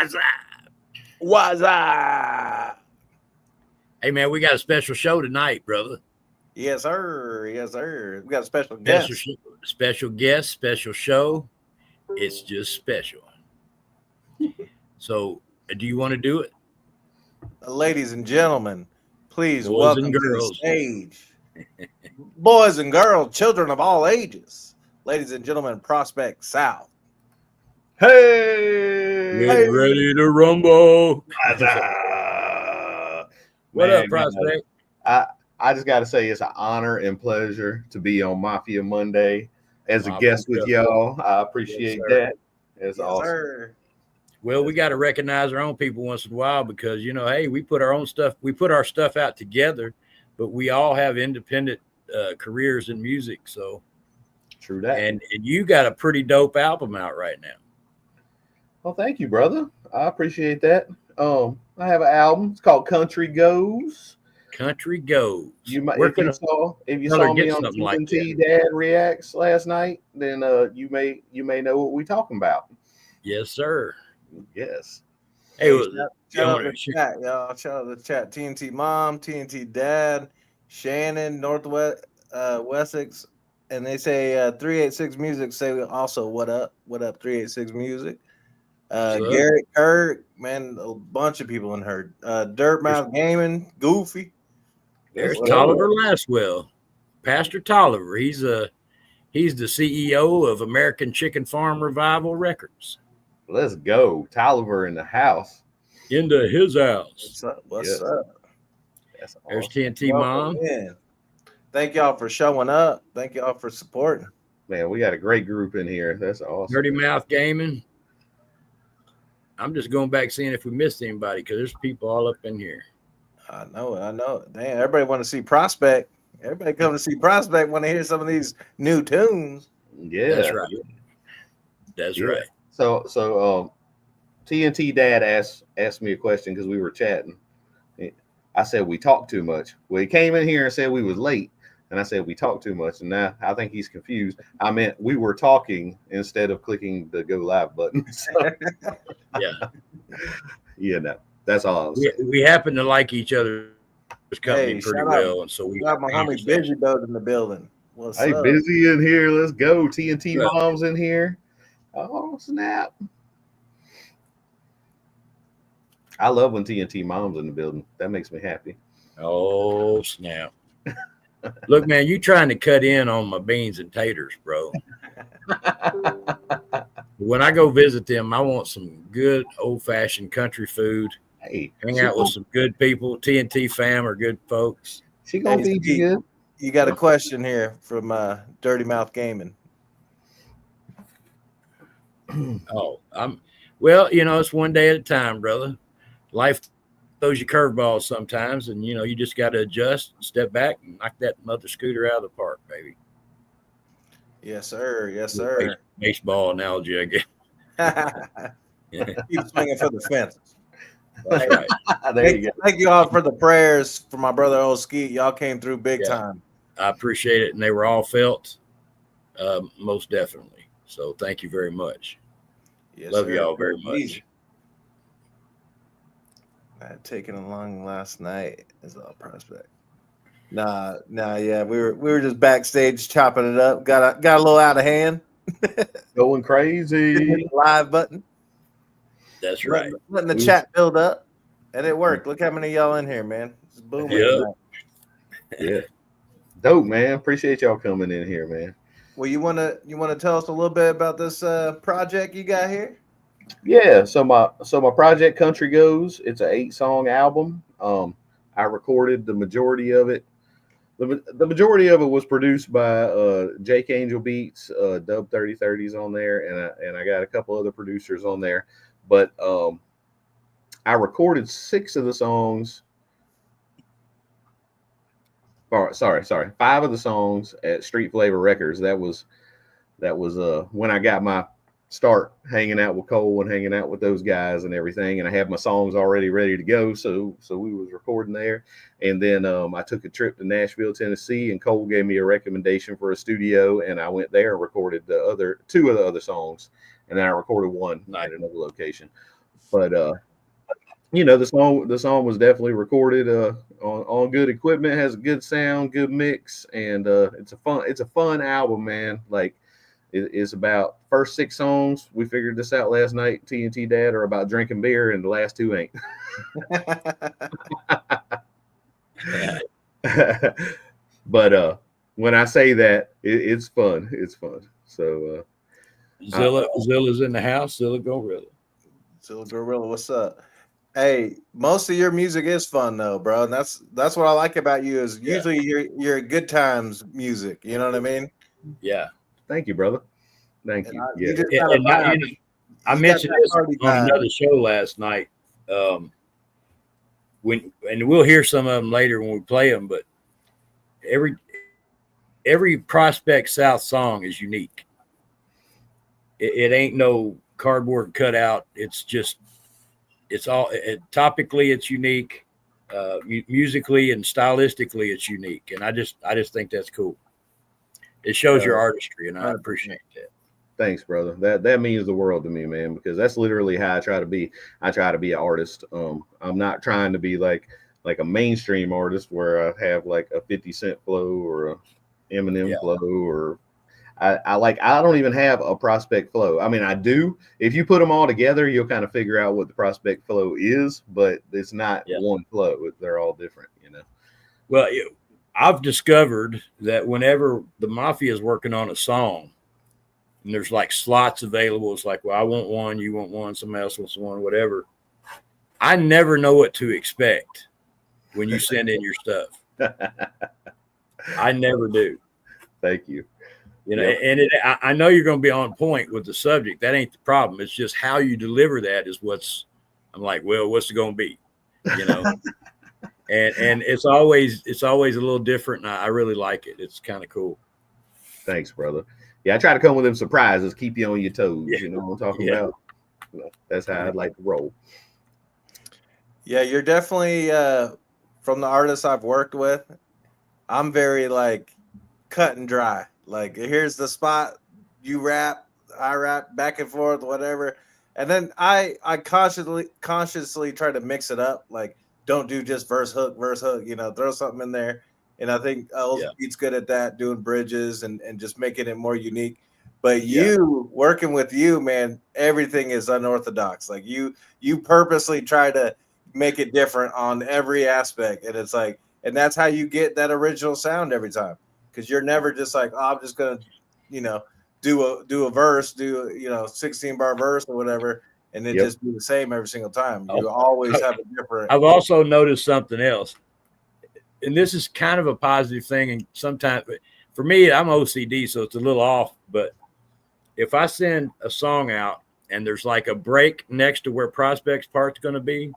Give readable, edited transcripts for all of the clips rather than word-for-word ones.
What's up? What's up? Hey, man, we got a special show tonight, brother. Yes, sir. Yes, sir. We got a special Special, guest. special guest, special show. It's just special. So, do you want to do it? Ladies and gentlemen, please Boys and welcome to the girls. stage. Boys and girls, children of all ages. Ladies and gentlemen, Prospect South. Hey, Get ready to rumble. What man, up, Prospect? I just got to say it's an honor and pleasure to be on Mafia Monday as a guest with y'all. I appreciate that. It's awesome. Sir. Well, we got to recognize our own people once in a while because, hey, we put our own stuff, we put our stuff out together, but we all have independent careers in music. So true that. And you got a pretty dope album out right now. Well, thank you, brother. I appreciate that. I have an album. It's called Country Goes. Country Goes. You might, if you saw me on TNT Dad Reacts last night, then you may know what we're talking about. Yes, sir. Yes. Hey, shout out to the chat, y'all. Shout out to the chat. TNT Mom, TNT Dad, Shannon, Northwest Wessex, and they say 386 Music say also what up 386 Music. Garrett Kirk, man, a bunch of in her. Dirtmouth Gaming, Goofy. There's Tolliver Laswell, Pastor Tolliver. He's the CEO of American Chicken Farm Revival Records. Let's go, Tolliver in the house. Into his house. What's up? That's awesome. There's TNT Mom. Man. Thank y'all for showing up. Thank y'all for supporting. Man, we got a great group in here. That's awesome. Dirty Mouth Gaming. I'm just going back seeing if we missed anybody because there's people all up in here. I know. Damn, everybody want to see Prospect. Everybody come to see Prospect want to hear some of these new tunes. Yeah, that's right. That's right. So, TNT Dad asked me a question because we were chatting. I said we talk too much. Well, he came in here and said we was late, and I said we talk too much. And now I think he's confused. I meant we were talking instead of clicking the go live button. So, no, that's all. We happen to like each other's company pretty well, and so we got my homie Busy Boat in the building. What's up? Busy in here. Let's go. TNT Mom's in here. Oh, snap. I love when TNT Mom's in the building. That makes me happy. Oh, snap. Look, man, you trying to cut in on my beans and taters, bro. When I go visit them, I want some good old-fashioned country food. Hey, hang out with some good people. TNT fam are good folks. She gonna feed you good. You got a question here from Dirty Mouth Gaming. Well, it's one day at a time, brother. Life throws you curveballs sometimes, and you just got to adjust, step back, and knock that mother scooter out of the park, baby. Yes, sir. Yes, sir. Baseball analogy, I guess. Keep swinging for the fences. That's right. There you go. Thank you all for the prayers for my brother Old Skeet. Y'all came through big time. I appreciate it, and they were all felt, most definitely. So thank you very much. Yes, love y'all very much. I had taken along last night as all Prospect. Nah, yeah, we were just backstage chopping it up. Got a little out of hand. Going crazy. Live button. That's right. Letting the chat build up, and it worked. Look how many of y'all in here, man. It's booming. Yeah. Dope, man. Appreciate y'all coming in here, man. Well, you wanna tell us a little bit about this project you got here? Yeah, so my project Country Goes, it's an 8-song album. I recorded the majority of it. The majority of it was produced by Jake Angel Beats, Dub 3030's on there, and I got a couple other producers on there. But I recorded 6 of the songs. Sorry, 5 of the songs at Street Flavor Records. That was when I got my start hanging out with Cole and hanging out with those guys and everything, and I had my songs already ready to go, so we was recording there. And then I took a trip to Nashville, Tennessee, and Cole gave me a recommendation for a studio, and I went there and recorded the other 2 of the other songs, and then I recorded one at another location. But the song was definitely recorded on good equipment, has a good sound, good mix, and it's a fun album, man. Like it's about first 6 songs. We figured this out last night. TNT Dad are about drinking beer, and the last 2 ain't. But when I say that, it's fun. It's fun. So Zilla's in the house. Zilla Gorilla. Zilla Gorilla, what's up? Hey, most of your music is fun though, bro. And that's what I like about you is usually you're good times music. You know what I mean? Yeah. Thank you, brother. Thank you. You just I mentioned this on another show last night. And we'll hear some of them later when we play them, but every Prospect South song is unique. It ain't no cardboard cutout. It's all topically it's unique, musically and stylistically it's unique, and I just think that's cool. It shows your artistry, and I appreciate that. Thanks, brother. That means the world to me, man, because that's literally how I try to be. I try to be an artist. I'm not trying to be like a mainstream artist where I have like a 50 Cent flow or a Eminem flow, or I don't even have a Prospect flow. I mean, I do. If you put them all together, you'll kind of figure out what the Prospect flow is, but it's not one flow. They're all different, you know. Well, I've discovered that whenever the Mafia is working on a song and there's like slots available, it's like, well, I want one, you want one, somebody else wants one, whatever. I never know what to expect when you send in your stuff. I never do. Thank you. You know, and I know you're going to be on point with the subject. That ain't the problem. It's just how you deliver that is I'm like, well, what's it going to be? You know, and it's always a little different. And I really like it. It's kind of cool. Thanks, brother. Yeah, I try to come with them surprises, keep you on your toes. You know what I'm talking about? That's how I'd like to roll. Yeah, you're definitely from the artists I've worked with. I'm very like cut and dry. Like, here's the spot, you rap, I rap, back and forth, whatever. And then I consciously try to mix it up. Like, don't do just verse hook, you know, throw something in there. And I think Beat's good at that, doing bridges and just making it more unique. But you working with you, man, everything is unorthodox. Like you purposely try to make it different on every aspect. And it's like, and that's how you get that original sound every time. Because you're never just like, oh, I'm just gonna, you know, do a verse, 16-bar verse or whatever, and then just be the same every single time. You always have a different. I've also noticed something else, and this is kind of a positive thing. And sometimes, for me, I'm OCD, so it's a little off. But if I send a song out and there's like a break next to where Prospect's part's going to be,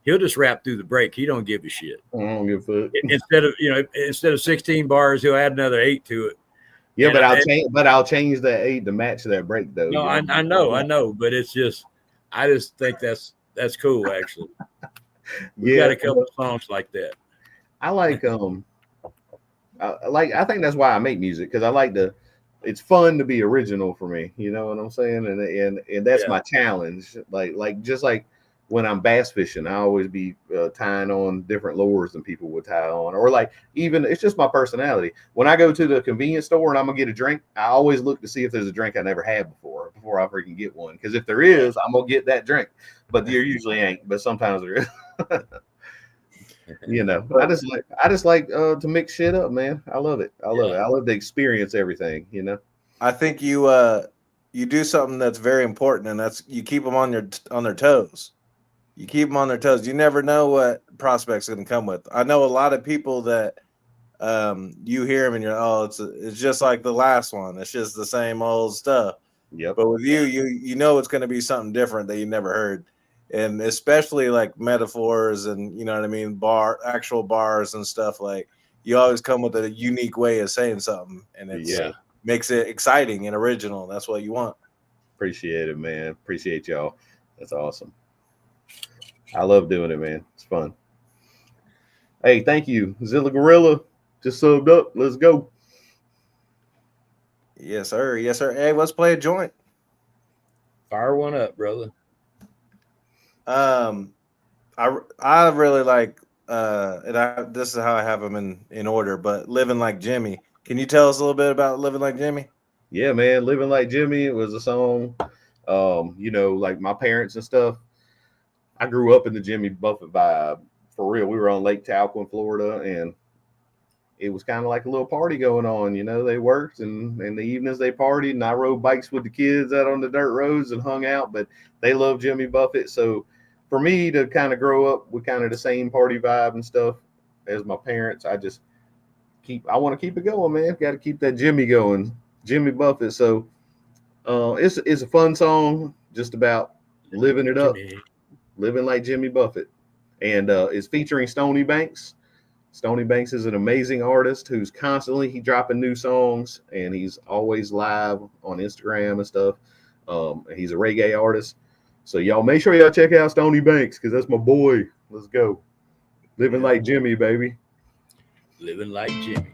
he'll just rap through the break. He don't give a shit. I don't give a fuck. Instead of 16 bars, he'll add another 8 to it. Yeah, but I'll change that 8 to match that break though. No, I know, but it's just I just think that's cool actually. We got a couple of songs like that. I like I think that's why I make music, because I like it's fun to be original for me. You know what I'm saying? And that's my challenge. Like just like when I'm bass fishing, I always be tying on different lures than people would tie on, or like even it's just my personality. When I go to the convenience store and I'm gonna get a drink, I always look to see if there's a drink I never had before I freaking get one. Because if there is, I'm gonna get that drink. But there usually ain't. But sometimes there is. You know, I just like to mix shit up, man. I love it. I love to experience everything. You know. I think you do something that's very important, and that's you keep them on their toes. You keep them on their toes. You never know what Prospect's going to come with. I know a lot of people that you hear them and you're it's just like the last one. It's just the same old stuff. Yep. But with you know it's going to be something different that you never heard, and especially like metaphors and you know what I mean, actual bars and stuff. Like you always come with a unique way of saying something, and it makes it exciting and original. That's what you want. Appreciate it, man. Appreciate y'all. That's awesome. I love doing it, man. It's fun. Hey, thank you. Zilla Gorilla just subbed up. Let's go. Yes, sir. Yes, sir. Hey, let's play a joint. Fire one up, brother. I really like this is how I have them in order, but Living Like Jimmy. Can you tell us a little bit about Living Like Jimmy? Yeah, man, Living Like Jimmy was a song. Like my parents and stuff. I grew up in the Jimmy Buffett vibe. For real, we were on Lake Talquin, Florida, and it was kind of like a little party going on. They worked, and in the evenings they partied, and I rode bikes with the kids out on the dirt roads and hung out. But they loved Jimmy Buffett, so for me to kind of grow up with kind of the same party vibe and stuff as my parents, I want to keep it going, man. Got to keep that Jimmy going, Jimmy Buffett. So it's a fun song, just about living it up, living like Jimmy Buffett, and it's featuring Stony Banks. Stony Banks is an amazing artist who's constantly dropping new songs, and he's always live on Instagram and stuff. He's a reggae artist. So y'all make sure y'all check out Stony Banks, because that's my boy. Let's go. Living like Jimmy, baby. Living like Jimmy.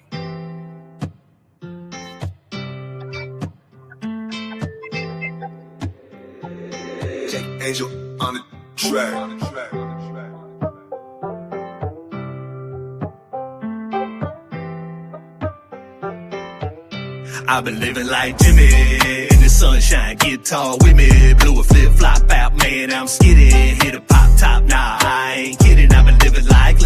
Jack Angel on the track. I've been living like Jimmy in the sunshine, get tall with me, blew a flip flop out, man, I'm skitty, hit a pop top, nah, I ain't kidding. I've been living like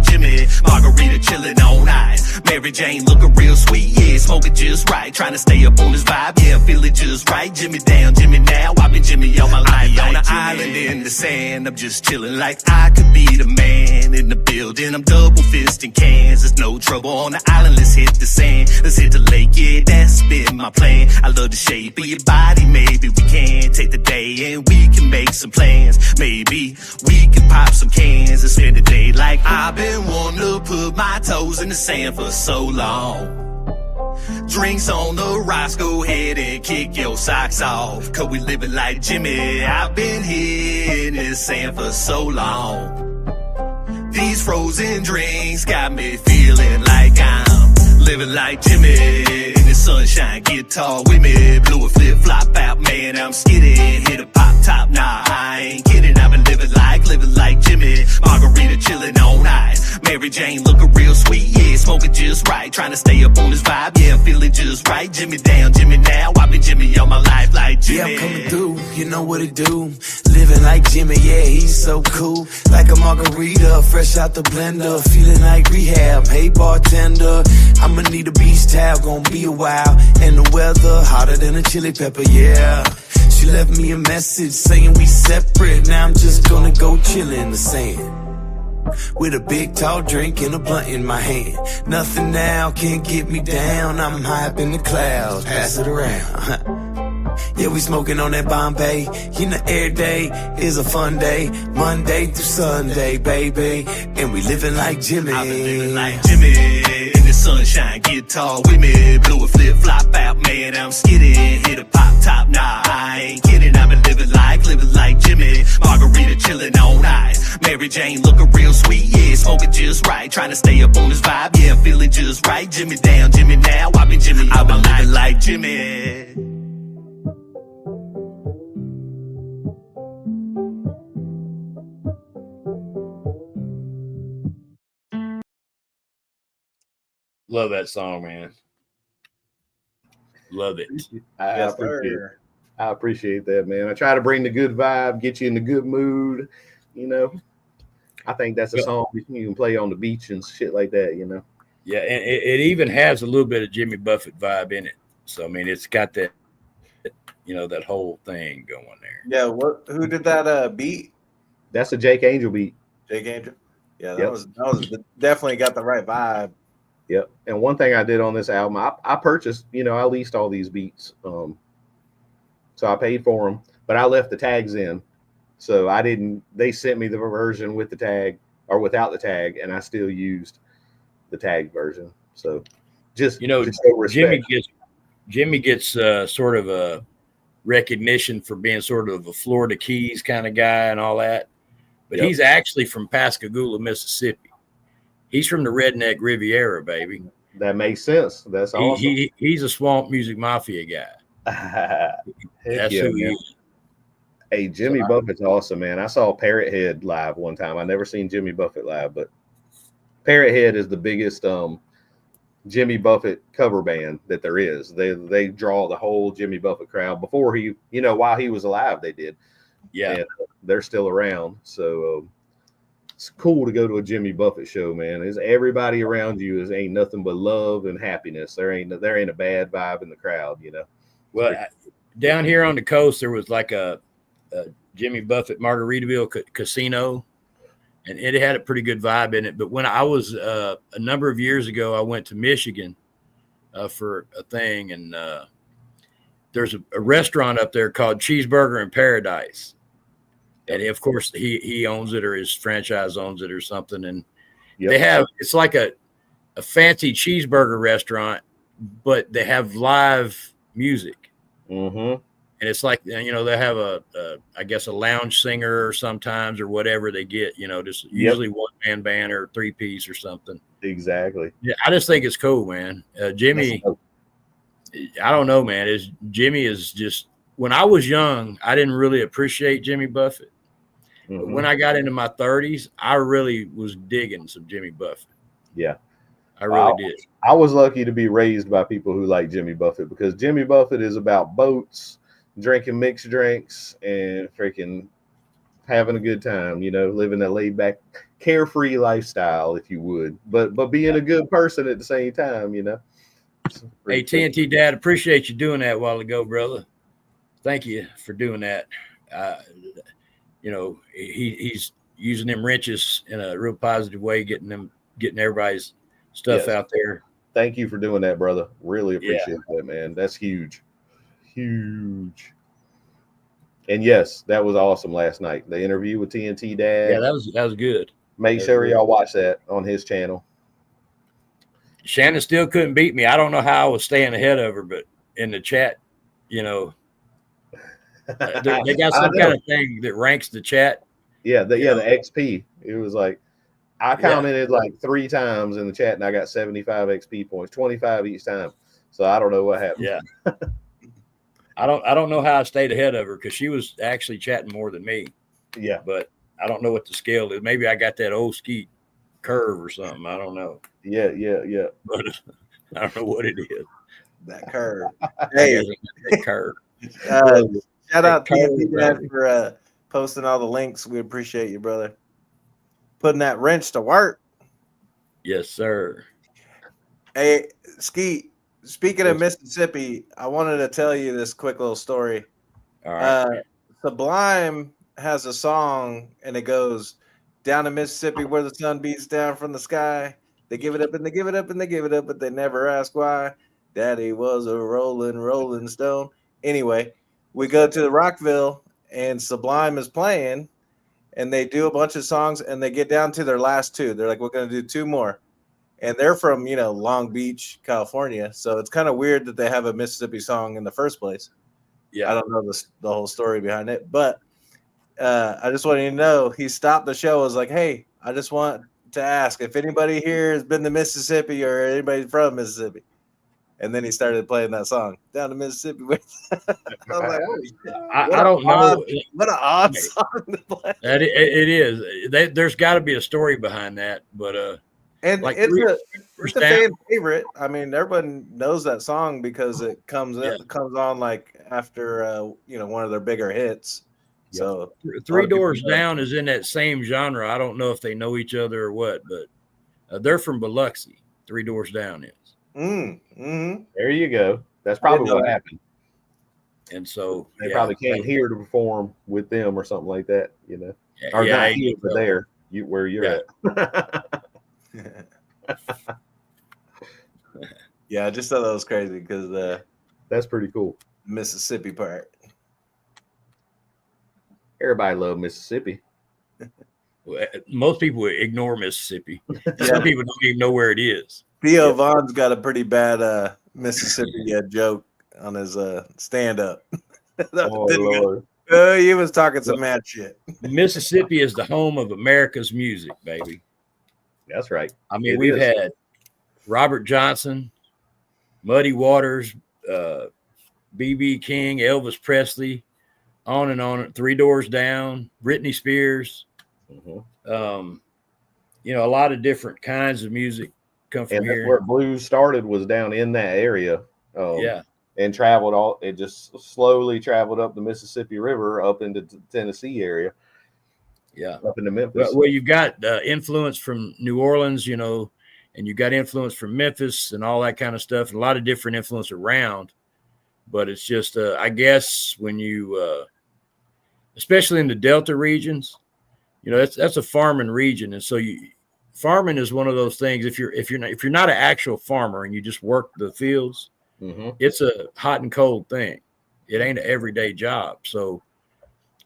Jimmy, margarita chilling on ice, Mary Jane looking real sweet, yeah, smoking just right, trying to stay up on this vibe, yeah, feeling just right. Jimmy down, Jimmy now, I've been Jimmy all my life, on an island in the sand, I'm just chilling like I could be the man in the building. I'm double fisting cans, there's no trouble on the island, let's hit the sand, let's hit the lake, yeah, that's been my plan. I love the shape of your body, maybe we can take the day and we can make some plans. Maybe we can pop some cans and spend the day like I've been wanting to put my toes in the sand for so long. Drinks on the rocks, go ahead and kick your socks off, cause we living like Jimmy. I've been here in this sand for so long. These frozen drinks got me feeling like I'm living like Jimmy in the sunshine, get tall with me, blew a flip flop out, man, I'm skitty, hit a pop top, nah, I ain't kidding. I've been living like Jimmy, margarita chilling on ice, Mary Jane looking real sweet, yeah, smoking just right, trying to stay up on this vibe, yeah, feeling just right. Jimmy down, Jimmy now, I've been Jimmy all my life like Jimmy. Yeah, I'm coming through, you know what it do, living like Jimmy, yeah, he's so cool, like a margarita, fresh out the blender, feeling like rehab, hey bartender, I'ma need a beach towel, gonna be a while, and the weather hotter than a chili pepper, yeah. She left me a message saying we separate, now I'm just gonna go chill in the sand with a big tall drink and a blunt in my hand. Nothing now can get me down, I'm high up in the clouds, pass it around. Yeah, we smoking on that Bombay, you know every day is a fun day, Monday through Sunday, baby, and we living like Jimmy. I've been living like Jimmy in the sunshine, get tall with me, blew a flip flop out, man, I'm skitty, hit a pop top, nah, I ain't kidding. I've been living like Jimmy, margarita chilling on ice, Mary Jane looking real sweet, yeah, smoking just right, trying to stay up on this vibe, yeah, feeling just right. Jimmy down, Jimmy now, I've been Jimmy, I've been living like Jimmy. Love that song, man. Love it. I appreciate that, man. I try to bring the good vibe, get you in the good mood. I think that's a song you can play on the beach and shit like that. Yeah, and it even has a little bit of Jimmy Buffett vibe in it. So I mean, it's got that, that whole thing going there. Yeah. Who did that beat? That's a Jake Angel beat. Jake Angel. Yeah, that was definitely got the right vibe. Yep. And one thing I did on this album, I purchased, I leased all these beats. So I paid for them, but I left the tags in. So they sent me the version with the tag or without the tag, and I still used the tag version. So just, to show respect. Jimmy gets sort of a recognition for being sort of a Florida Keys kind of guy and all that. But he's actually from Pascagoula, Mississippi. He's from the Redneck Riviera, baby. That makes sense. That's awesome. He's a Swamp Music Mafia guy. That's who he is. Hey, Jimmy Buffett's awesome, man. I saw Parrot Head live one time. I never seen Jimmy Buffett live, but Parrot Head is the biggest Jimmy Buffett cover band that there is. They draw the whole Jimmy Buffett crowd. Before he, while he was alive, they did. Yeah, and they're still around. So it's cool to go to a Jimmy Buffett show, man. Is everybody around you ain't nothing but love and happiness. There ain't a bad vibe in the crowd, Well, down here on the coast, there was like a Jimmy Buffett Margaritaville casino, and it had a pretty good vibe in it. But when I was a number of years ago, I went to Michigan for a thing, and there's a restaurant up there called Cheeseburger in Paradise. And of course he owns it, or his franchise owns it or something. And it's like a fancy cheeseburger restaurant, but they have live music. Mm-hmm. And it's like, they have I guess a lounge singer or sometimes, or whatever they get, just usually one man band or 3-piece or something. Exactly. Yeah. I just think it's cool, man. Jimmy, I don't know, man. Jimmy is just, when I was young, I didn't really appreciate Jimmy Buffett. Mm-hmm. But when I got into my 30s, I really was digging some Jimmy Buffett. Yeah. I really did. I was lucky to be raised by people who like Jimmy Buffett, because Jimmy Buffett is about boats, drinking mixed drinks, and freaking having a good time, living a laid back, carefree lifestyle, if you would, but being a good person at the same time, Hey, TNT Dad, appreciate you doing that a while ago, brother. Thank you for doing that. He's using them wrenches in a real positive way, getting everybody's stuff out there. Thank you for doing that, brother. Really appreciate that, man. That's huge. Huge. And yes, that was awesome last night. The interview with TNT Dad. Yeah, that was good. Make sure y'all watch that on his channel. Shannon still couldn't beat me. I don't know how I was staying ahead of her, but in the chat, they got some kind of thing that ranks the chat. Yeah, the XP. It was like, I commented like 3 times in the chat, and I got 75 XP points, 25 each time. So I don't know what happened. Yeah. I don't know how I stayed ahead of her, because she was actually chatting more than me. Yeah. But I don't know what the scale is. Maybe I got that old skeet curve or something. I don't know. Yeah. But I don't know what it is. That curve. Hey, that curve. Shout out to you, Dad, for posting all the links. We appreciate you, brother. Putting that wrench to work. Yes, sir. Hey, Skeet, speaking of Mississippi, I wanted to tell you this quick little story. All right. Sublime has a song, and it goes, down in Mississippi where the sun beats down from the sky. They give it up and they give it up and they give it up, but they never ask why. Daddy was a rolling stone. Anyway, we go to the Rockville, and Sublime is playing, and they do a bunch of songs, and they get down to their last 2. They're like, we're going to do 2 more. And they're from, Long Beach, California. So it's kind of weird that they have a Mississippi song in the first place. Yeah. I don't know the whole story behind it, but I just wanted you to know, he stopped the show. Was like, hey, I just want to ask if anybody here has been to Mississippi or anybody from Mississippi. And then he started playing that song, Down to Mississippi. I was like, I don't know. What an odd song to play. It is. There's got to be a story behind that. But and like it's a fan favorite. I mean, everyone knows that song because it comes on like after one of their bigger hits. So Three Doors Down is in that same genre. I don't know if they know each other or what, but they're from Biloxi. 3 Doors Down is. Mm-hmm. There you go. That's probably what happened. And so they probably came here to perform with them or something like that, Or not here, but there, where you're at. Yeah, I just thought that was crazy because that's pretty cool. Mississippi part. Everybody loves Mississippi. Most people ignore Mississippi. Some people don't even know where it is. Theo Vaughn's got a pretty bad Mississippi joke on his stand-up. Lord. He was talking some mad shit. Mississippi is the home of America's music, baby. That's right. I mean, we've had Robert Johnson, Muddy Waters, B.B. King, Elvis Presley, on and on. 3 Doors Down, Britney Spears. Mm-hmm. You know, a lot of different kinds of music come from And that's here. where blues started, was down in that area. Yeah. And traveled it just slowly traveled up the Mississippi River up into the Tennessee area. Yeah. Up into Memphis. Well, you've got influence from New Orleans, you know, and you got influence from Memphis and all that kind of stuff, and a lot of different influence around. But it's just, I guess, when you, especially in the Delta regions, you know, that's a farming region, and so farming is one of those things. If you're not an actual farmer and you just work the fields, mm-hmm. it's a hot and cold thing. It ain't an everyday job, so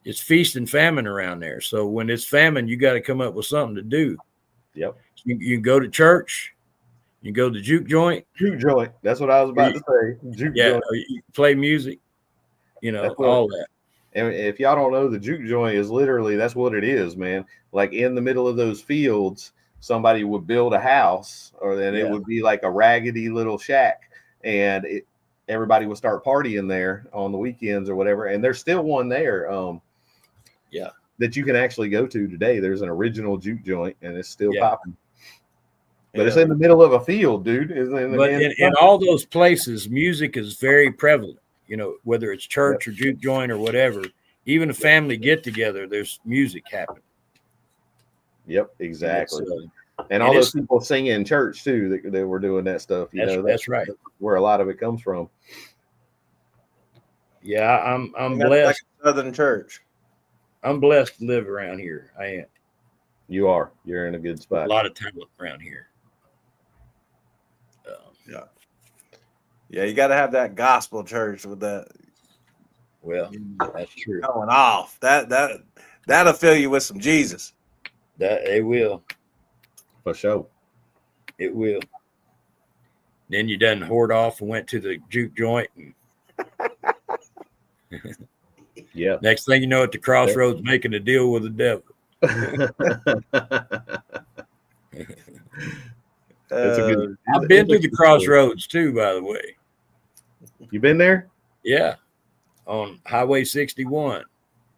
it's feast and famine around there. So when it's famine, you got to come up with something to do. Yep. You can go to church, you can go to the juke joint. Juke joint. That's what I was about to say. Juke joint. Or you play music. You know, all that. And if y'all don't know, the juke joint is literally, that's what it is, man. Like in the middle of those fields, somebody would build a house, or then it would be like a raggedy little shack, and everybody would start partying there on the weekends or whatever. And there's still one there, that you can actually go to today. There's an original juke joint, and it's still popping. But it's in the middle of a field, dude. But in all those places, music is very prevalent. You know, whether it's church or juke joint or whatever, even a family get together, there's music happening. Yep, exactly. And all those people singing in church too, they were doing that stuff. That's right. Where a lot of it comes from. Yeah, I'm blessed. Like Southern church. I'm blessed to live around here. I am. You are. You're in a good spot. A lot of talent around here. Yeah, you got to have that gospel church with that. Well, that's true. Going off. That'll fill you with some Jesus. That it will. For sure. It will. Then you done hoard off and went to the juke joint. Yeah. Next thing you know, at the crossroads, making a deal with the devil. I've been to the crossroads too, by the way. You been there? Yeah, on Highway 61.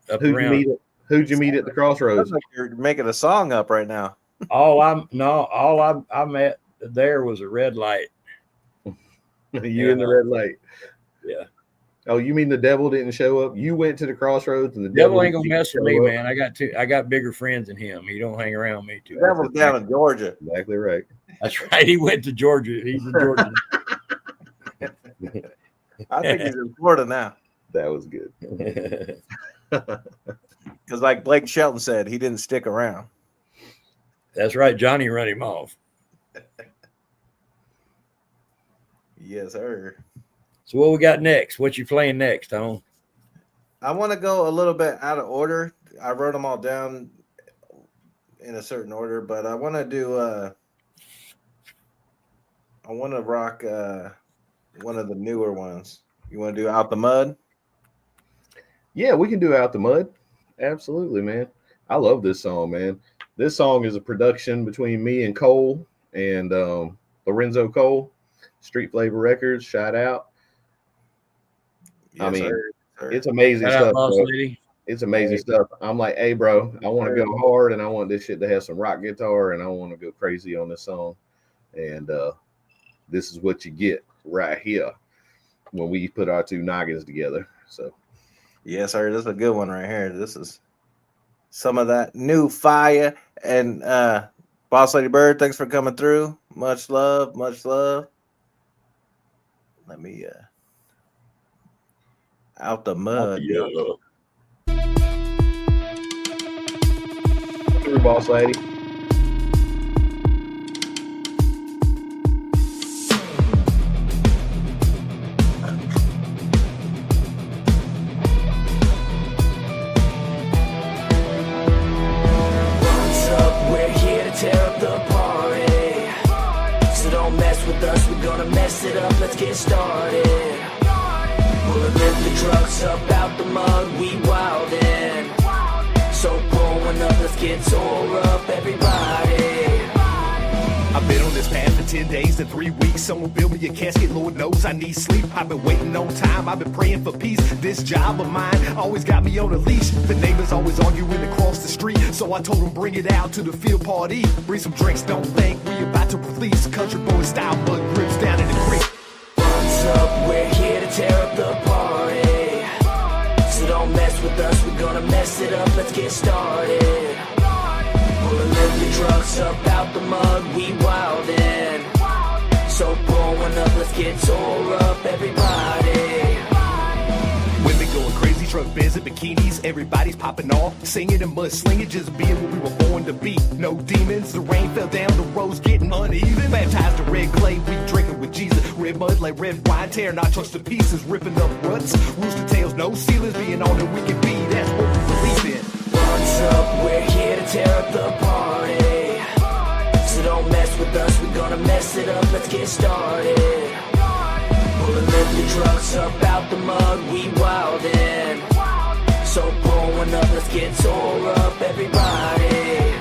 Who'd you meet at the crossroads? Like you're making a song up right now. All I met there was a red light. You in the red light? Yeah. Oh, you mean the devil didn't show up? You went to the crossroads, and the devil ain't gonna mess with me, man. I got bigger friends than him. He don't hang around me too. The devil's down in Georgia. Exactly right. That's right. He went to Georgia. He's in Georgia. I think he's in Florida now. That was good. Because like Blake Shelton said, he didn't stick around. That's right. Johnny run him off. Yes, sir. So what we got next? What you playing next, Tom? I want to go a little bit out of order. I wrote them all down in a certain order, but I want to do I want to rock one of the newer ones. You want to do Out the Mud? Yeah, we can do Out the Mud. Absolutely, man. I love this song, man. This song is a production between me and Cole and Lorenzo Cole, Street Flavor Records. Shout out. Yes, I mean, sir. It's amazing stuff. Lady. It's amazing stuff. I'm like, hey, bro, I want to go hard, and I want this shit to have some rock guitar, and I want to go crazy on this song. And this is what you get right here when we put our two noggins together. So, yes, sir. This is a good one right here. This is some of that new fire. And Boss Lady Bird, thanks for coming through. Much love, much love. Let me Out the Mud. Through, Boss Lady. Let's get started. We'll lift the trucks up out the mud, we wildin'. So pulling up, let's get tore up, everybody. I've been on this path for 10 days and 3 weeks. Someone build me a casket, Lord knows I need sleep. I've been waiting on time, I've been praying for peace. This job of mine always got me on a leash. The neighbors always arguing across the street, so I told them bring it out to the field party. Bring some drinks, don't think we about to release. Country boy style, mud grips down in the creek. What's up? We're here to tear up the party. So don't mess with us, we're gonna mess it up. Let's get started. Pulling the trucks up out the mud, we wildin'. So blowing up, let's get tore up, everybody. Women going crazy, truck beds and bikinis, everybody's popping off, singing and mudslinging, just being what we were born to be. No demons, the rain fell down, the roads getting uneven. Baptized in red clay, we drinking with Jesus. Red mud like red wine, tearing our trucks to pieces, ripping up ruts. Rooster tails, no ceilings, being all that we can be, that's what we believe in. What's up? We're here to tear up the party. So don't mess with us, we're gonna mess it up, let's get started. Pulling the trucks up out the mud, we wildin'. So blowing up, let's get tore up, everybody.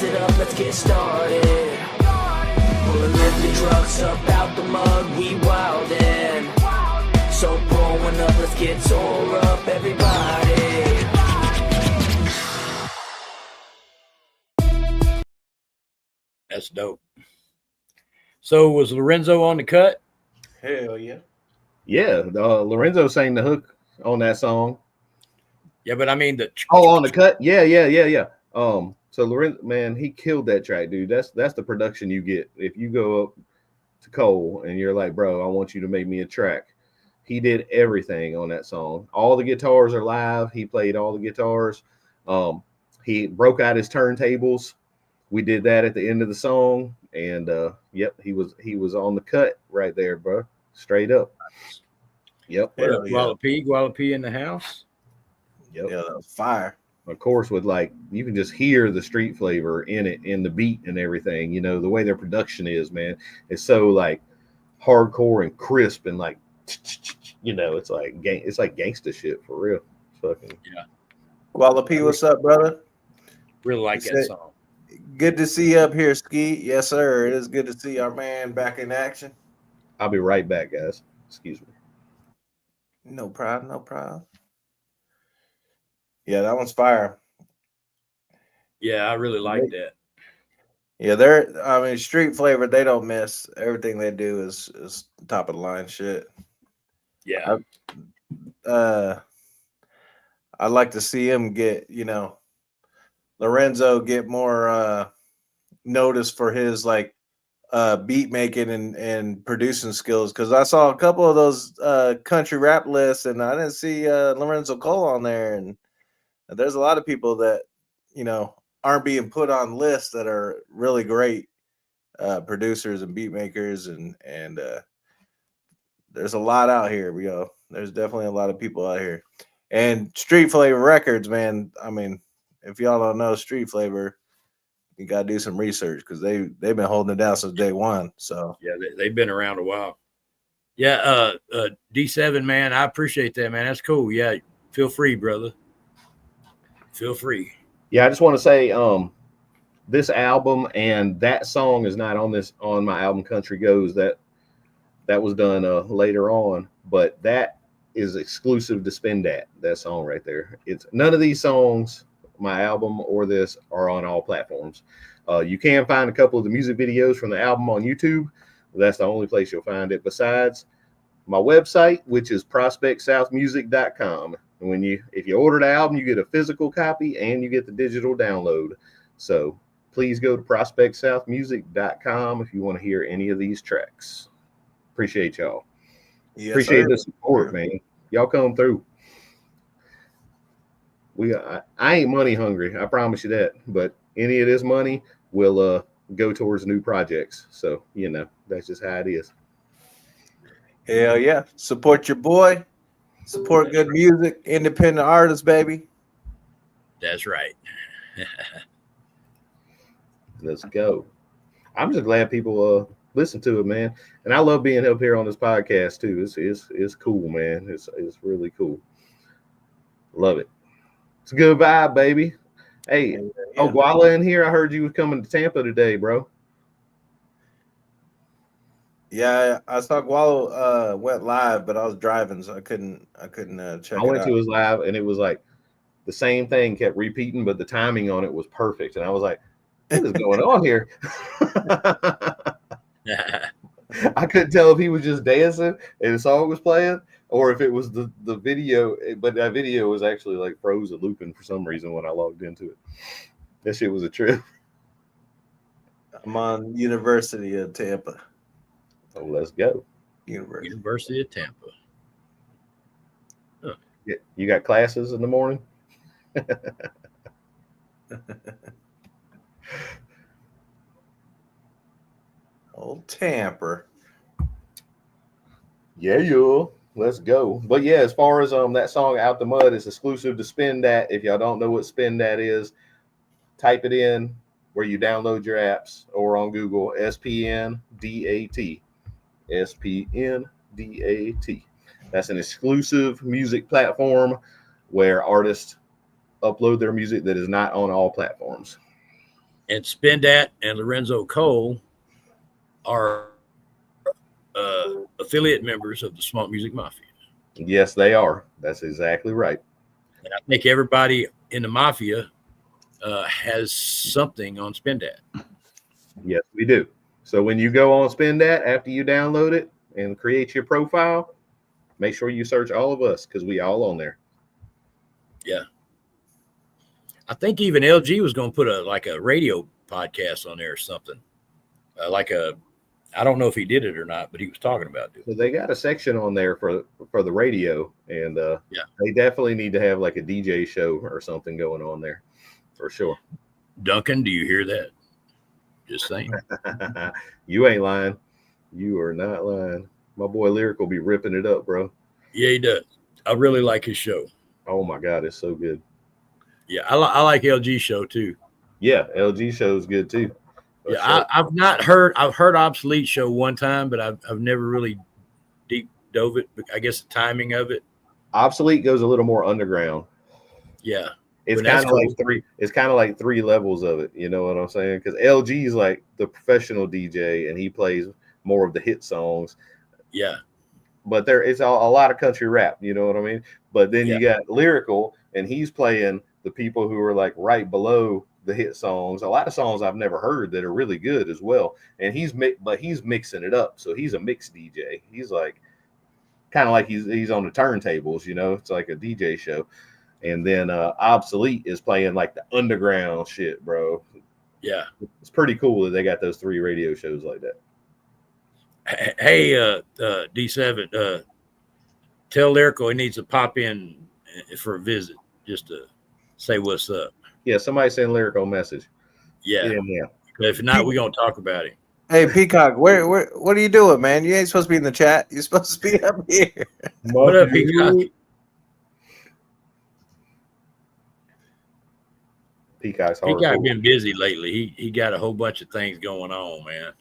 It up, let's get started. Pulling the trucks up out the mud, we wildin'. So blowing up, let's get tore up, everybody. That's dope. So was Lorenzo on the cut? Hell yeah. Yeah, Lorenzo sang the hook on that song. Yeah, but I mean on the cut. Yeah. So Lorenzo, man, he killed that track, dude. That's the production you get if you go up to Cole and you're like, bro, I want you to make me a track. He did everything on that song. All the guitars are live. He played all the guitars. He broke out his turntables. We did that at the end of the song, and yep, he was on the cut right there, bro. Straight up. Yep. Gualapi in the house. Yep. Yeah, that was fire. Of course, with like you can just hear the street flavor in it, in the beat and everything. You know the way their production is, man. It's so like hardcore and crisp and like, you know, it's like gangsta shit for real. Fucking yeah. Gualapi, what's up, brother? Really like that song. Good to see you up here, Ski. Yes, sir. It is good to see our man back in action. I'll be right back, guys. Excuse me. No problem. No problem. Yeah, that one's fire. Yeah, I really like that. Yeah, street flavor, they don't miss. Everything they do is top of the line shit. Yeah. I'd like to see him get, Lorenzo get more notice for his like beat making and producing skills, because I saw a couple of those country rap lists and I didn't see Lorenzo Cole on there, and there's a lot of people that aren't being put on lists that are really great producers and beat makers, and there's a lot out here, there's definitely a lot of people out here. And Street Flavor Records, man, I mean, if y'all don't know Street Flavor, you gotta do some research, because they've been holding it down since day one. So yeah, they've been around a while. Yeah, D7, man, I appreciate that, man. That's cool. Yeah, feel free, brother. Feel free. Yeah, I just want to say this album and that song is not on my album Country Goes. That was done later on, but that is exclusive to Spin that song right there. It's none of these songs, my album or this, are on all platforms. You can find a couple of the music videos from the album on YouTube. That's the only place you'll find it, besides my website, which is prospectsouthmusic.com. And if you order the album, you get a physical copy and you get the digital download. So please go to prospectsouthmusic.com if you want to hear any of these tracks. Appreciate y'all. Yes, appreciate the support, man. Y'all come through. I ain't money hungry, I promise you that. But any of this money will go towards new projects. So that's just how it is. Hell yeah. Support your boy. Support good music, independent artists, baby. That's right. Let's go. I'm just glad people listen to it, man. And I love being up here on this podcast too. It's cool, man. It's really cool. Love it. It's a good vibe, baby. Hey, yeah. Oh, Guala in here. I heard you was coming to Tampa today, bro. Yeah, I saw Gualo went live, but I was driving, so I couldn't check. I went to his live, and it was like the same thing kept repeating, but the timing on it was perfect. And I was like, what is going on here? I couldn't tell if he was just dancing and the song was playing, or if it was the video. But that video was actually like froze and looping for some reason when I logged into it. That shit was a trip. I'm on University of Tampa. Oh, let's go. University of Tampa. Huh. Yeah, you got classes in the morning? Old Tamper. Yeah, yo. Let's go. But yeah, as far as that song Out the Mud is exclusive to Spin Dat. If y'all don't know what Spin Dat is, type it in where you download your apps or on Google, SPNDAT. SPNDAT. That's an exclusive music platform where artists upload their music that is not on all platforms. And Spin Dat and Lorenzo Cole are affiliate members of the Smart Music Mafia. Yes, they are. That's exactly right. And I think everybody in the Mafia has something on Spin Dat. Yes, we do. So when you go on Spin Dat, after you download it and create your profile, make sure you search all of us because we all on there. Yeah. I think even LG was going to put a radio podcast on there or something. I don't know if he did it or not, but he was talking about it. So they got a section on there for the radio, and yeah, they definitely need to have like a DJ show or something going on there for sure. Duncan, do you hear that? Just saying. You ain't lying. You are not lying. My boy Lyric will be ripping it up, bro. Yeah, he does. I really like his show. Oh my God, it's so good. Yeah, I like LG show too. Yeah, LG show is good too. Yeah, I've not heard. I've heard Obsolete show one time, but I've never really deep dove it. I guess the timing of it. Obsolete goes a little more underground. Yeah, it's kind of like three. It's kind of like three levels of it. You know what I'm saying? Because LG is like the professional DJ, and he plays more of the hit songs. Yeah, but it's a lot of country rap. You know what I mean? But then you got Lyrical, and he's playing the people who are like right below the hit songs. A lot of songs I've never heard that are really good as well. And he's mixing it up. So he's a mix DJ. He's like kind of like he's on the turntables, you know, it's like a DJ show. And then Obsolete is playing like the underground shit, bro. Yeah. It's pretty cool that they got those three radio shows like that. Hey, D7, tell Lyrical he needs to pop in for a visit just to say what's up. Yeah, somebody send Lyrical a message. Yeah. If not, we're gonna talk about it. Hey, Peacock, where what are you doing, man? You ain't supposed to be in the chat. You're supposed to be up here. What up, Peacock? Peacock's Peacock been busy lately. He got a whole bunch of things going on, man.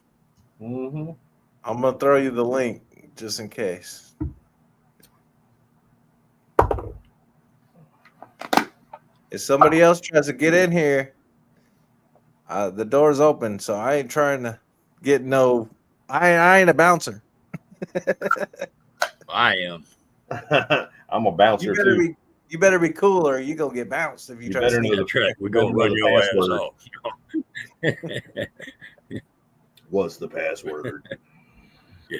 Mm-hmm. I'm gonna throw you the link just in case. If somebody else tries to get in here, the door's open, so I ain't trying to get no. I ain't a bouncer. I am. I'm a bouncer too. You better be cool, or you gonna get bounced if you try to know the track. We're gonna run your ass off. What's the password? Yeah.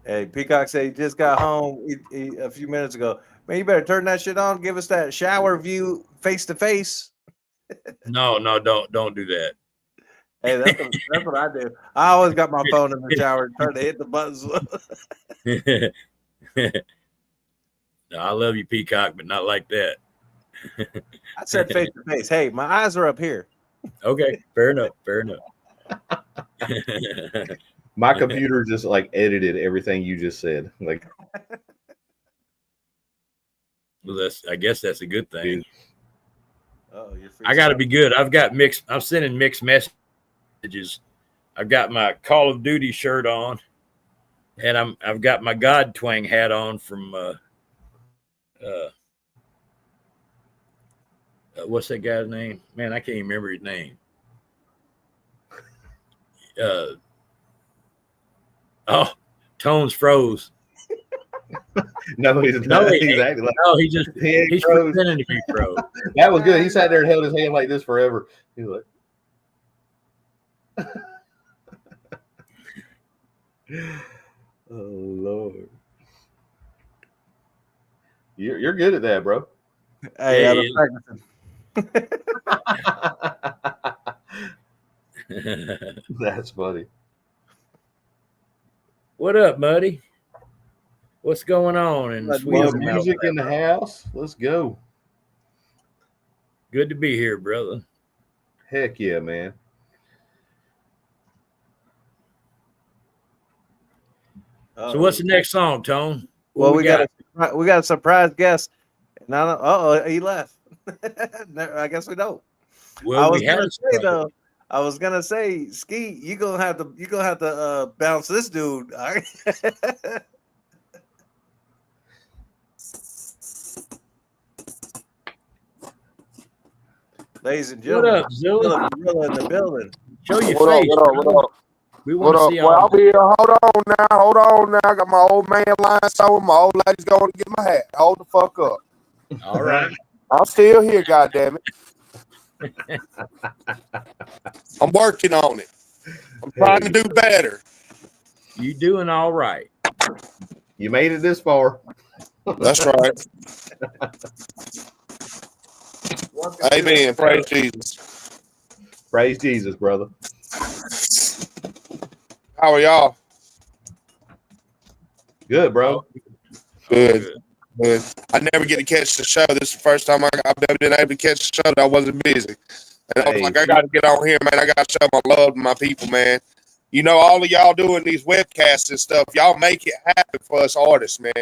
Hey, Peacock said he just got home a few minutes ago. Man, you better turn that shit on. Give us that shower view face to face. No, don't do that. Hey, that's what I do. I always got my phone in the shower, trying to hit the buttons. No, I love you, Peacock, but not like that. I said face to face. Hey, my eyes are up here. Okay, fair enough. My computer just like edited everything you just said. Like Well, I guess that's a good thing. Oh, you're free. I got to be good. I'm sending mixed messages. I've got my Call of Duty shirt on, and I've got my God Twang hat on from what's that guy's name? Man, I can't even remember his name. Tones froze. No, he's not. He's acting like he's pretending to be froze. That was good. He sat there and held his hand like this forever. He was like, oh Lord, you're good at that, bro. Hey, Yeah, I'm practicing. That's funny. What up, Muddy? What's going on? And More music in the house. Let's go. Good to be here, brother. Heck yeah, man. So what's the next song, Tone? Well, we got a surprise guest. And he left. I guess we don't. Well, I was gonna say, Ski, you gonna have to bounce this dude. All right? Ladies and gentlemen, what up, Zilla? Gorilla in the building. Show your What face. up? What up? We want to see Well, all I'll be here. Hold on now. I got my old man lying so my old lady's going to get my hat. Hold the fuck up. All right. I'm still here, goddammit. I'm working on it. I'm trying to do better. You doing all right. You made it this far. That's right. Amen. Praise Jesus. Praise Jesus, brother. How are y'all? Good, bro. Good. I never get to catch the show. This is the first time I've been able to catch the show that I wasn't busy. And I was like, I got to get on here, man. I got to show my love to my people, man. You know, all of y'all doing these webcasts and stuff, y'all make it happen for us artists, man.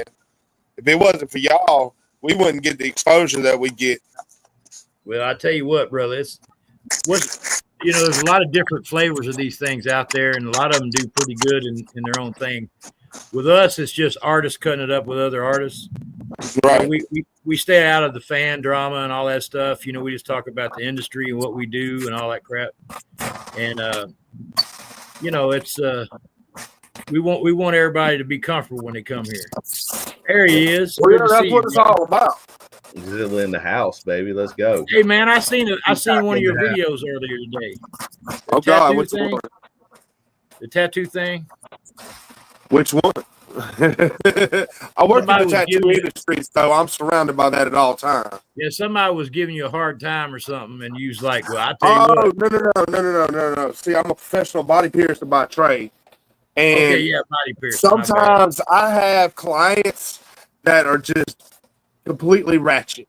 If it wasn't for y'all, we wouldn't get the exposure that we get. Well, I tell you what, brother, there's a lot of different flavors of these things out there, and a lot of them do pretty good in their own thing. With us, it's just artists cutting it up with other artists. Right. We stay out of the fan drama and all that stuff. You know, we just talk about the industry and what we do and all that crap. And it's we want everybody to be comfortable when they come here. There he is. Well, that's what it's all about. Zilla in the house, baby. Let's go. Hey man, I seen one of your videos earlier today. Oh God, which one? The tattoo thing. Which one? I work in the tattoo industry, so I'm surrounded by that at all times. Yeah, somebody was giving you a hard time or something, and you was like, "Well, I tell you what." No. See, I'm a professional body piercer by trade, and body piercer. Sometimes I have clients that are just completely ratchet,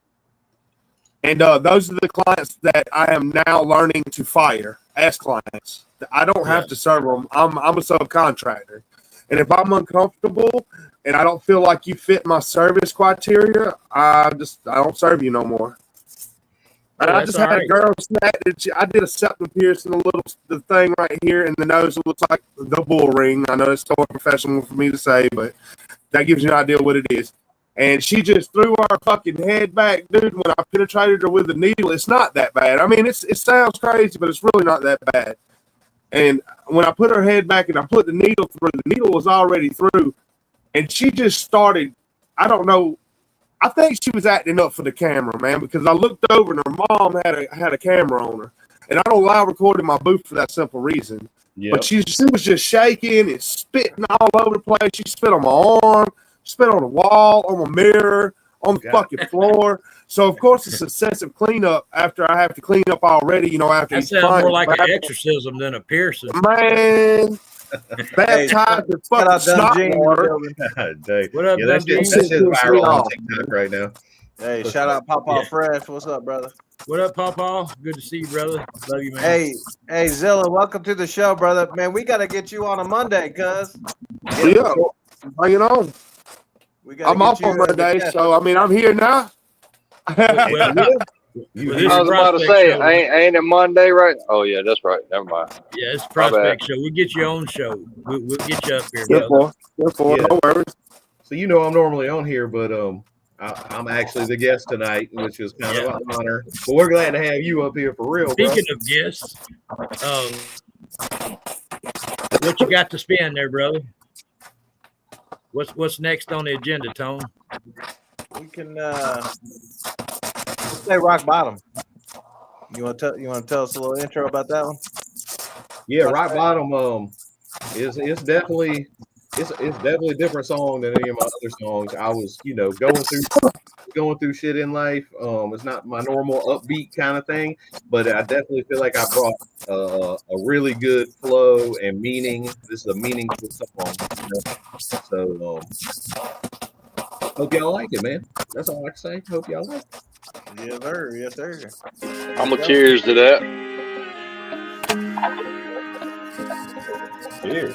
and those are the clients that I am now learning to fire as clients. I don't have to serve them. I'm a subcontractor. And if I'm uncomfortable and I don't feel like you fit my service criteria, I don't serve you no more. And I just had a girl snap. I did a septum piercing, the thing right here in the nose. It looks like the bull ring. I know it's so professional for me to say, but that gives you an idea what it is. And she just threw her fucking head back, dude. When I penetrated her with the needle, it's not that bad. I mean, it sounds crazy, but it's really not that bad. And when I put her head back and I put the needle through, the needle was already through. And she just started, I don't know, I think she was acting up for the camera, man, because I looked over and her mom had a camera on her. And I don't allow recording my booth for that simple reason. Yep. But she was just shaking and spitting all over the place. She spit on my arm, spit on the wall, on my mirror, on the fucking floor. So, of course, it's excessive cleanup after I have to clean up already, after that sounds more like an exorcism than a piercing. Man, baptized in fucking snot water. What up, that's viral on TikTok right now. Hey, shout out Papa Fresh. What's up, brother? What up, Papa? Good to see you, brother. Love you, man. Hey, Zilla, welcome to the show, brother. Man, we got to get you on a Monday, cuz. Yeah, bring it on. I'm off on Monday, so, I'm here now. I was about to say, ain't it Monday, right? Oh yeah, that's right. Never mind. Yeah, it's Prospect Show. We'll get your own show. We'll get you up here, brother. No worries. So I'm normally on here, but I'm actually the guest tonight, which is kind of an honor. But we're glad to have you up here for real. Speaking of guests, what you got to spend there, brother? What's next on the agenda, Tone? We can say Rock Bottom. You want to tell us a little intro about that one? Yeah, Rock Bottom is definitely a different song than any of my other songs. I was going through shit in life. It's not my normal upbeat kind of thing, but I definitely feel like I brought a really good flow and meaning. This is a meaningful song. So hope y'all like it, man. That's all I can say. Hope y'all like it. Yes, sir. Yes, sir. I'm gonna cheers to that. Cheers.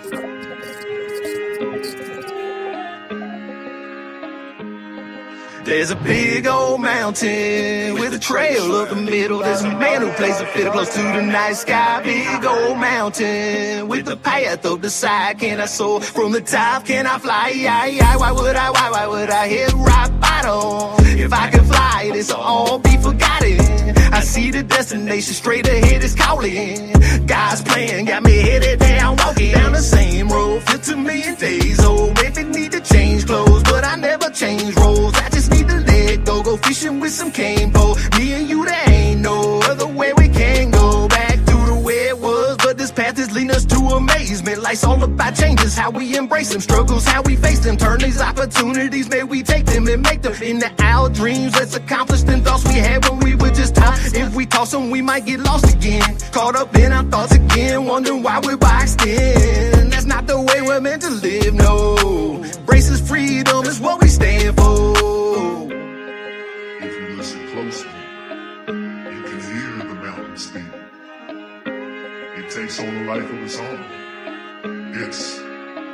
There's a big old mountain with a trail up the middle. There's a man who plays a fiddle close to the night sky. Big old mountain with the path up the side. Can I soar from the top? Can I fly? Why would I hit rock bottom? If I could fly, this will all be forgotten. I see the destination straight ahead is calling. God's plan got me headed down, walking down the same road. 50 million days old. Maybe need to change clothes, but I never change roles. I just need to let go fishing with some cane pole. Me and you, there ain't no other way we can go back to the way it was. But this path is leading us to amazement. Life's all about changes, how we embrace them. Struggles, how we face them. Turn these opportunities, may we take them and make them into our dreams. Let's accomplish the thoughts we had when we were just taught. If we toss them, we might get lost again. Caught up in our thoughts again, wondering why we're boxed in. That's not the way we're meant to live, no. Braces freedom is what we stand for. If you listen closely, you can hear the mountain speak. It takes on a life of its own. It's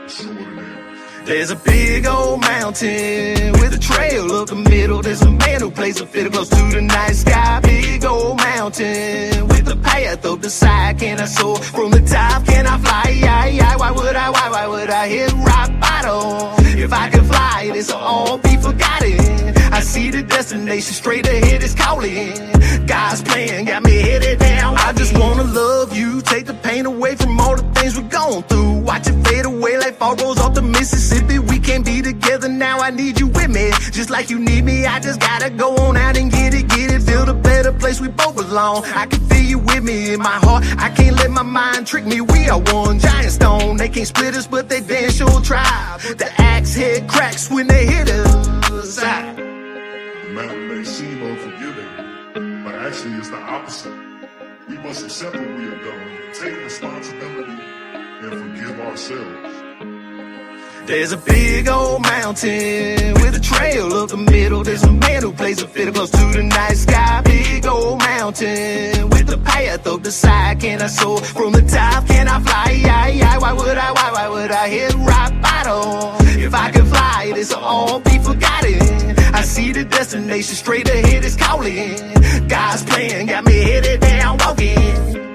extraordinary. There's a big old mountain with a trail up the middle. There's a man who plays a fiddle close to the night sky. Big old mountain with a path up the side. Can I soar from the top? Can I fly? Why would I hit rock bottom? If I could fly, this will all be forgotten. I see the destination straight ahead is calling. God's plan got me headed down. I just wanna love you, take the pain away from all the things we're going through. Watch it fade away like fall rolls off the Mississippi. We can't be together now, I need you with me. Just like you need me, I just gotta go on out and get it. Build a better place, we both belong. I can feel you with me in my heart. I can't let my mind trick me. We are one giant stone. They can't split us, but they damn sure try. The axe head cracks when they hit us. The mountain may seem unforgiving, but actually it's the opposite. We must accept what we have done, take responsibility, and forgive ourselves. There's a big old mountain with a trail up the middle. There's a man who plays a fiddle close to the night sky. Big old mountain with a path up the side. Can I soar from the top? Can I fly? Why would I hit rock bottom? If I could fly, this will all be forgotten. I see the destination straight ahead is calling. God's plan got me headed down, walking.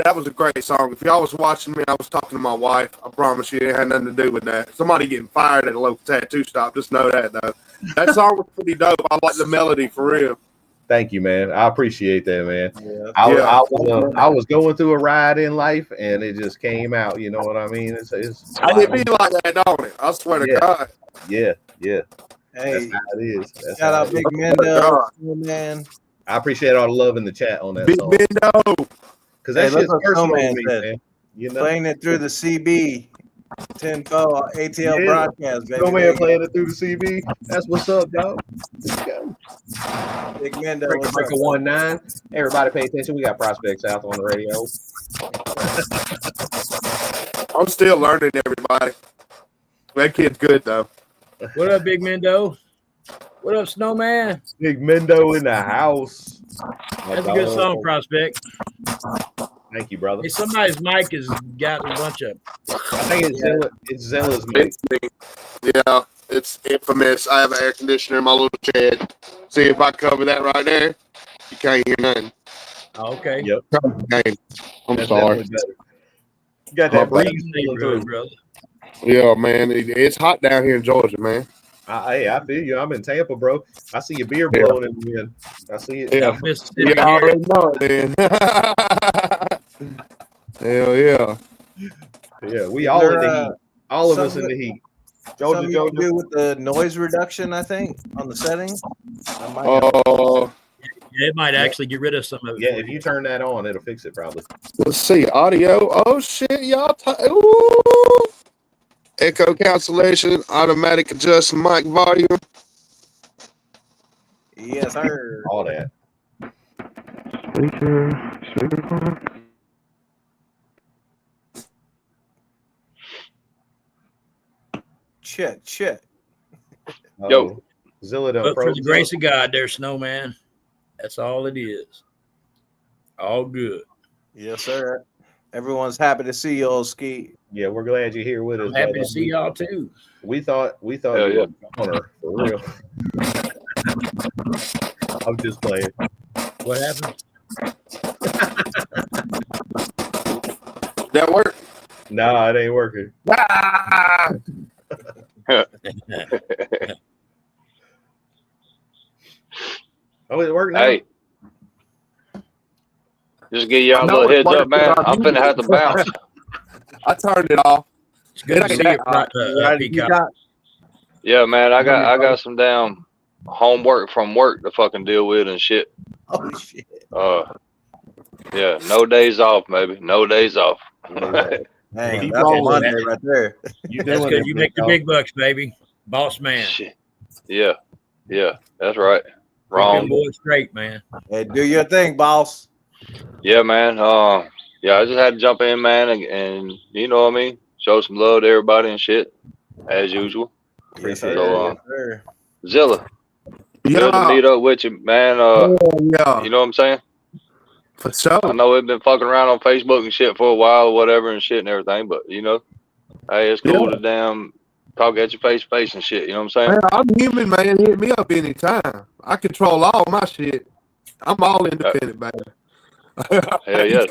That was a great song. If y'all was watching me, I was talking to my wife. I promise you it had nothing to do with that. Somebody getting fired at a local tattoo shop. Just know that, though. That song was pretty dope. I like the melody for real. Thank you, man. I appreciate that, man. Yeah. I was going through a ride in life, and it just came out. You know what I mean? It be like that, don't it? I swear to God. Yeah. Hey, that's how it is. shout out Big Mendo, man. I appreciate all the love in the chat on that Big song. Mendo. Because that shit's personal to man me, man. You know? Playing it through the CB 10-4 ATL broadcast, baby. No man playing it through the CB. That's what's up, dog. Let's go. Big Mendo. Breaker 19. Everybody pay attention. We got Prospect South on the radio. I'm still learning, everybody. That kid's good, though. What up, Big Mendo? What up, Snowman? Big Mendo in the house. That's a good song, Prospect. Thank you, brother. Hey, somebody's mic has got a bunch of. I think it's Zilla's mic. Yeah, it's infamous. I have an air conditioner in my little shed. See if I cover that right there. You can't hear nothing. Oh, okay. Yep. I'm That's sorry. You got that breeze feeling through. Brother. Yeah, man. It's hot down here in Georgia, man. Hey, I feel you. I'm in Tampa, bro. I see your beer blowing in the wind. I see it. Yeah, Mississippi I already know it, man. Hell yeah. Yeah, we all in the heat. All of us in the heat. Something you can do with the noise reduction, I think, on the settings. It might actually get rid of some of it. Yeah, if you turn that on, it'll fix it probably. Let's see. Audio. Oh, shit, y'all. Ooh. Echo cancellation. Automatic adjust mic volume. Yes, sir. All that. Shit. Yo. Zilla But for the grace of God, there, Snowman. That's all it is. All good. Yes, sir. Everyone's happy to see you, old Ski. Yeah, we're glad you're here with us. I'm happy to see y'all too. We thought you were honor for real. I'm just playing. What happened? That work? Nah, it ain't working. Oh, it worked now? Hey, just give y'all a little heads up, man. I'm finna have to bounce. I turned it off. It's good to see you, Peacock. Yeah, man. I got some damn homework from work to fucking deal with and shit. Oh shit. Yeah, no days off, maybe. No days off. Man, Keep that's rolling, Monday man. right there. That's because you make the big bucks, baby. Boss man. Shit. Yeah, that's right. Keep Wrong. them boys straight, man. Hey, do your thing, boss. Yeah, man. Yeah, I just had to jump in, man, and you know what I mean? Show some love to everybody and shit, as usual. Yes, Appreciate sir. it. Yes, sir. Zilla, good to meet up with you, man. Yeah. You know what I'm saying? For sure. I know we've been fucking around on Facebook and shit for a while or whatever and shit and everything, but you know, hey, it's cool to damn talk at your face to face and shit. You know what I'm saying? Man, I'm human, man. Hit me up anytime. I control all my shit. I'm all independent, man. Hell yeah.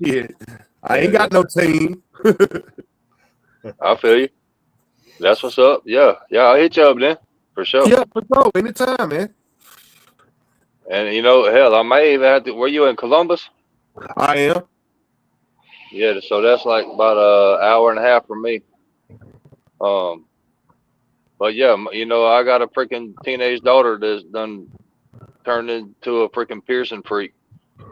Shit. I ain't got no team. I feel you. That's what's up. Yeah, I'll hit you up then for sure. Yeah, for sure. Anytime, man. And you know, hell, I may even have to. Were you in Columbus? I am. Yeah, so that's like about an hour and a half from me. But yeah, you know, I got a freaking teenage daughter that's done turned into a freaking Pearson freak.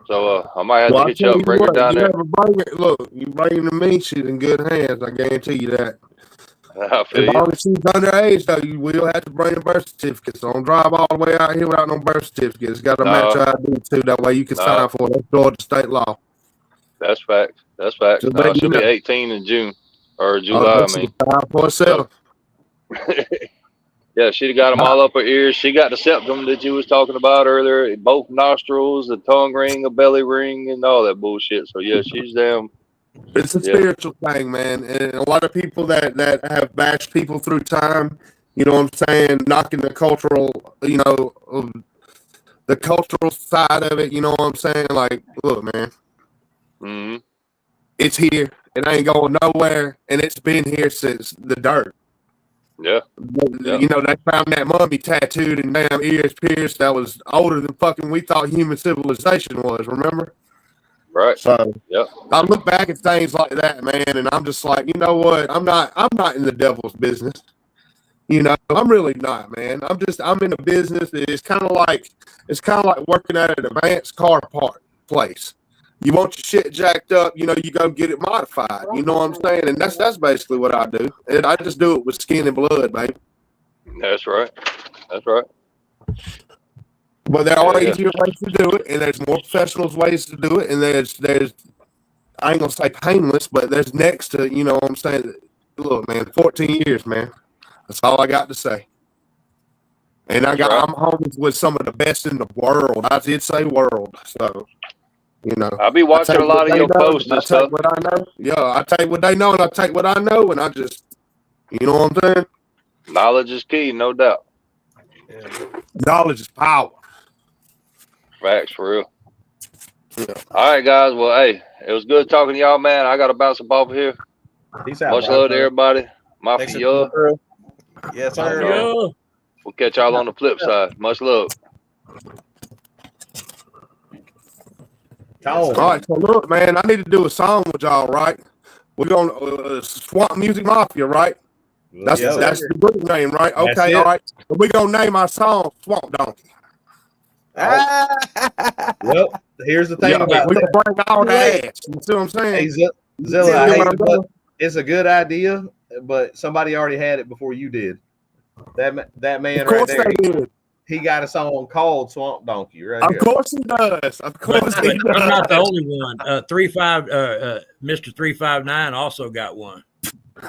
So I might have to hit you up, bring her down there. Look, you bring her to me, she's in good hands. I guarantee you that. I feel As you. long as she's underage, though, you will have to bring a birth certificate. So don't drive all the way out here without no birth certificate. It's got to match your ID too. That way you can sign for it. That's Georgia state law. That's facts. That's facts. She'll be 18 in June or July. I mean, for herself. Yeah, she got them all up her ears. She got the septum that you was talking about earlier, both nostrils, the tongue ring, a belly ring, and all that bullshit. So yeah, she's damn. It's a spiritual thing, man. And a lot of people that have bashed people through time, you know what I'm saying, knocking the cultural, you know, the cultural side of it, you know what I'm saying? Like, look, man, it's here. It ain't going nowhere. And it's been here since the dirt. Yeah. You know, they found that mummy tattooed and damn ears pierced that was older than fucking we thought human civilization was, remember? Right. So yeah. I look back at things like that, man, and I'm just like, you know what? I'm not in the devil's business. You know, I'm really not, man. I'm in a business that is kind of like working at an advanced car part place. You want your shit jacked up, you know, you go get it modified. You know what I'm saying? And that's basically what I do. And I just do it with skin and blood, baby. That's right. That's right. But there are easier ways to do it, and there's more professional ways to do it, and there's I ain't gonna say painless, but there's next to, you know what I'm saying? Look, man, 14 years, man. That's all I got to say. And I'm homies with some of the best in the world. I did say world, so you know. I'll be watching a lot of your posts and stuff. What I know. Yeah, I take what they know, and I take what I know, and I just, you know what I'm saying? Knowledge is key, no doubt. Yeah. Knowledge is power. Facts, for real. Yeah. All right, guys. Well, hey, it was good talking to y'all, man. I got to bounce up off of here. Peace out. Much love to everybody. Thanks Mafia. Yes, sir. We'll catch y'all on the flip side. Much love. All right, so look, man, I need to do a song with y'all, right? We're gonna Swamp Music Mafia, right? That's the group name, right? Okay, all right. So we're gonna name our song Swamp Donkey. Well, here's the thing about we can bring all the ass. You see what I'm saying? Hey, Zilla, I hate it, but it's a good idea, but somebody already had it before you did. That man right there, he got a song called Swamp Donkey, right? Of course he does. Of course he does. I'm not the only one. Mr. 359 also got one.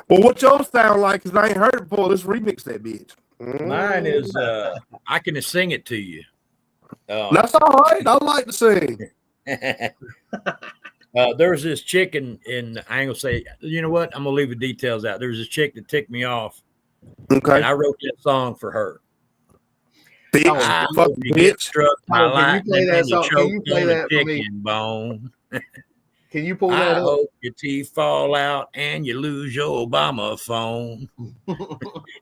Well, what yours sound like? Because I ain't heard it before. Let's remix that bitch. Mine is I can sing it to you. That's all right. I like to sing. There's this chick in I ain't gonna say, you know what? I'm gonna leave the details out. There's this chick that ticked me off. Okay. And I wrote that song for her. Bitch. You get struck by lightning and you Can you choke play on that a for me? chicken bone. Can you pull that I up? hope your teeth fall out and you lose your Obama phone.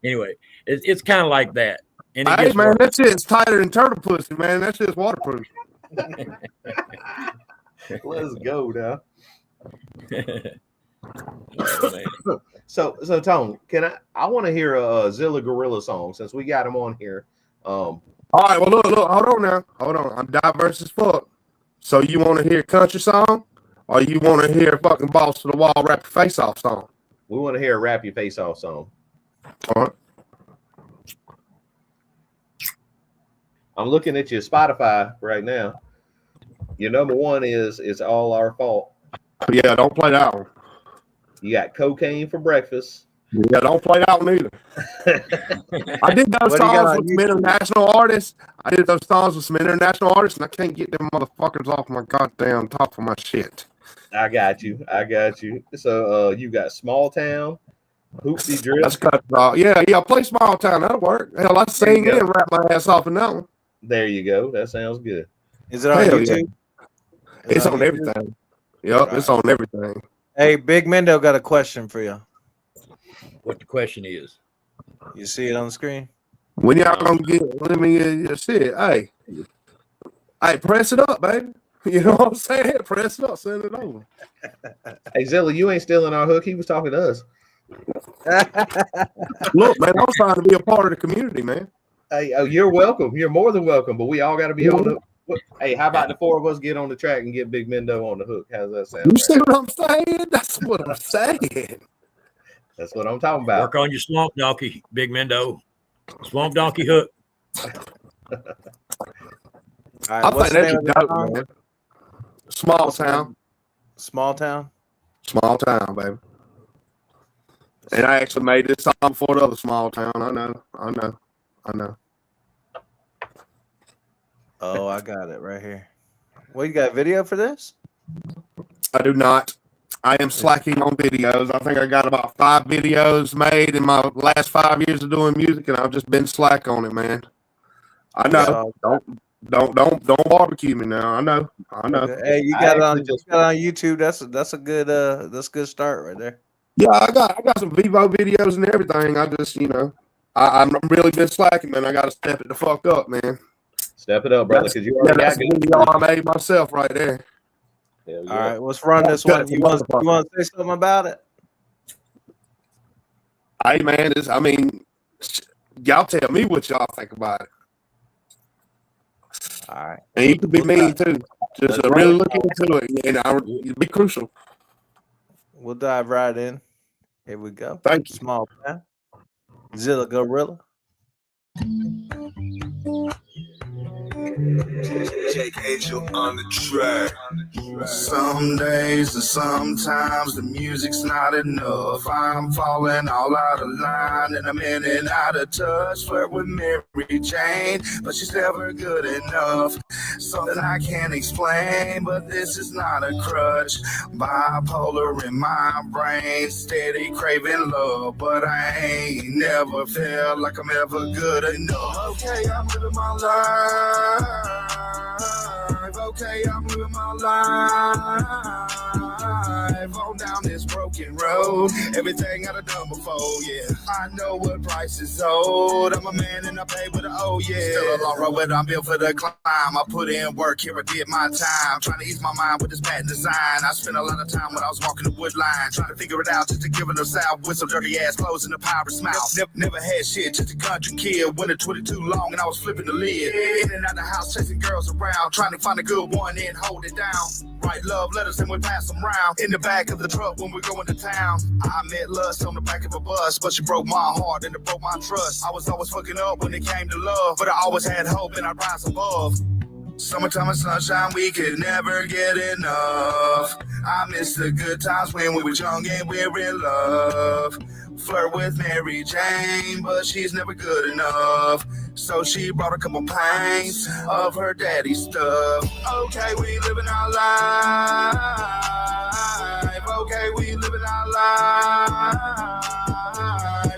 Anyway, it's kind of like that. And hey, man, that shit's tighter than turtle pussy, man. That shit's waterproof. Let's go now. Oh, So Tone, I want to hear a Zilla Gorilla song since we got him on here. All right, well look, hold on now. Hold on. I'm diverse as fuck. So you want to hear a country song or you want to hear a fucking Balls to the Wall rap your face off song? We want to hear a rap your face off song. All right. I'm looking at your Spotify right now. Your number one is It's All Our Fault. Yeah, don't play that one. You got Cocaine for Breakfast. Yeah, don't play that one either. I did those songs with some international artists. And I can't get them motherfuckers off my goddamn top of my shit. I got you. So you got Small Town, Hoopty Drip. That's cut yeah, play Small Town. That'll work. Hell, I sing and rap my ass off in that one. There you go. That sounds good. Is it on YouTube? Yeah. It's on everything. Yep, right. It's on everything. Hey, Big Mendo got a question for you. What the question is? You see it on the screen? When y'all gonna let me shit? Hey, press it up, baby. You know what I'm saying? Press it up, send it over. Hey, Zilla, you ain't stealing our hook. He was talking to us. Look, man, I was trying to be a part of the community, man. Hey, you're welcome. You're more than welcome. But we all got to be on the. Hey, how about the four of us get on the track and get Big Mendo on the hook? How's that sound? You see what I'm saying? That's what I'm saying. That's what I'm talking about. Work on your Swamp Donkey, Big Mendo. Swamp Donkey hook. Right, I think that's dope, man. Small Town. Small Town? Small Town, baby. And I actually made this song before the other Small Town. I know. Oh, I got it right here. Well, you got a video for this? I do not. I am slacking on videos. I think I got about 5 videos made in my last 5 years of doing music, and I've just been slack on it, man. I know. Don't barbecue me now. I know. Okay. Hey, you got it on YouTube. That's a good start right there. Yeah, I got some Vivo videos and everything. I just, I'm really been slacking, man. I got to step it the fuck up, man. Step it up, brother, because you already got good video I made myself right there. Yeah. All right, let's run this one. You want to say something about it? Hey, man, y'all tell me what y'all think about it. All right. And you can be mean, too. Just really look into it, and it'll be crucial. We'll dive right in. Here we go. Thank you. Small Town. Zilla Gorilla. Jake Angel on the track. Some days and sometimes the music's not enough. I'm falling all out of line and I'm in and out of touch. Flirt with Mary Jane, but she's never good enough. Something I can't explain, but this is not a crutch. Bipolar in my brain, steady craving love, but I ain't never felt like I'm ever good enough. Okay, I'm living my life. Okay, I'm living my life on down this broken road. Everything I've done before, yeah. I know what price is owed. I'm a man and I pay with an oh yeah. Still a long road, but I'm built for the climb. I put in work here, I did my time. Trying to ease my mind with this bad design. I spent a lot of time when I was walking the wood line, trying to figure it out just to give it a sound with some dirty ass clothes and a pirate's mouth. Never had shit, just a country kid. Winter 22 long and I was flipping the lid. In and out the house, chasing girls around, trying to find a good one and hold it down. Write love letters and we pass them round. In the back of the truck when we're going to town. I met lust on the back of a bus, but she broke my heart and it broke my trust. I was always fucking up when it came to love, but I always had hope and I rise above. Summertime and sunshine, we could never get enough. I miss the good times when we were young and we're in love. Flirt with Mary Jane, but she's never good enough. So she brought a couple pints of her daddy's stuff. Okay, we living our life. Okay, we living our life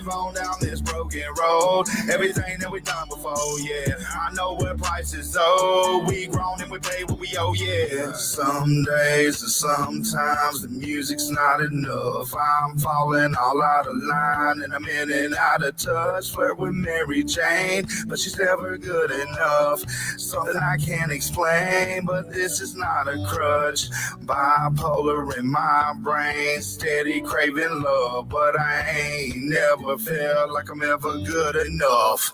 on down this broken road. Everything that we done before, yeah. I know what prices owe. We grown and we pay what we owe, yeah. Some days and sometimes the music's not enough. I'm falling all out of line and I'm in and out of touch. Flirt with Mary Jane, but she's never good enough. Something I can't explain, but this is not a crutch. Bipolar in my brain, steady craving love, but I ain't never felt like I'm ever good enough.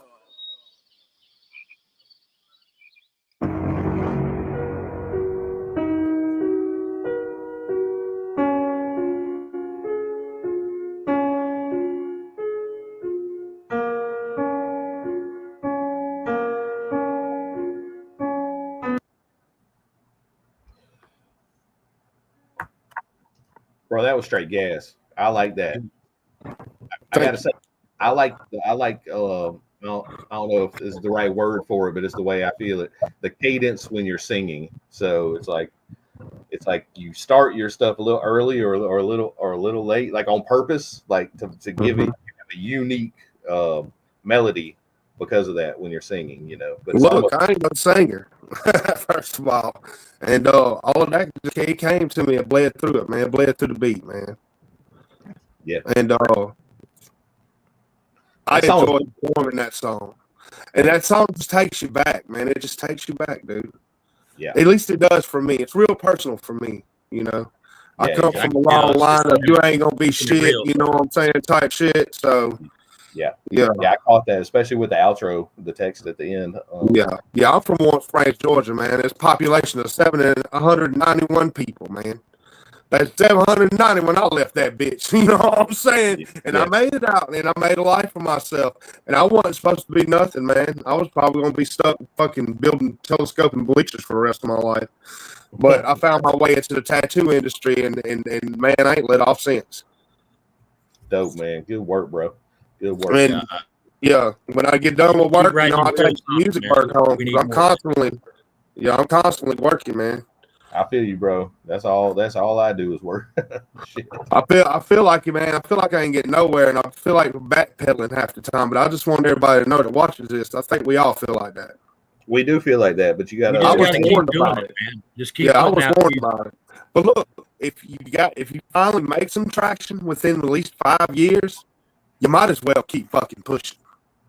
Bro, that was straight gas. I like that. I gotta say, I like I don't know if this is the right word for it, but it's the way I feel it. The cadence when you're singing. So it's like you start your stuff a little early or a little late, like on purpose, like to give it a unique melody because of that when you're singing, you know. But look, I ain't no singer, first of all. And all of that just came to me and bled through it, man. Bled through the beat, man. Yeah. And I enjoyed performing that song. And that song just takes you back, man. It just takes you back, dude. Yeah. At least it does for me. It's real personal for me, you know. I come from a long line of you ain't gonna be shit, you know what I'm saying, type shit. So yeah, I caught that, especially with the outro, the text at the end. I'm from Warren Springs, Georgia, man. There's a population of 791 people, man. That's 790 when I left that bitch. You know what I'm saying? And I made it out, and I made a life for myself. And I wasn't supposed to be nothing, man. I was probably gonna be stuck fucking building telescoping bleachers for the rest of my life. But I found my way into the tattoo industry, and man, I ain't let off since. Dope, man. Good work, bro. Good work. And, when I get done with work, you know, I take music work home. I'm constantly working, man. I feel you, bro. That's all I do is work. Shit. I feel like you, man. I feel like I ain't getting nowhere, and I feel like backpedaling half the time. But I just want everybody to know that watches this. I think we all feel like that. We do feel like that, but you got to. I was warned about it, man. Just keep. I was warned about it. But look, if you finally make some traction within at least 5 years, you might as well keep fucking pushing.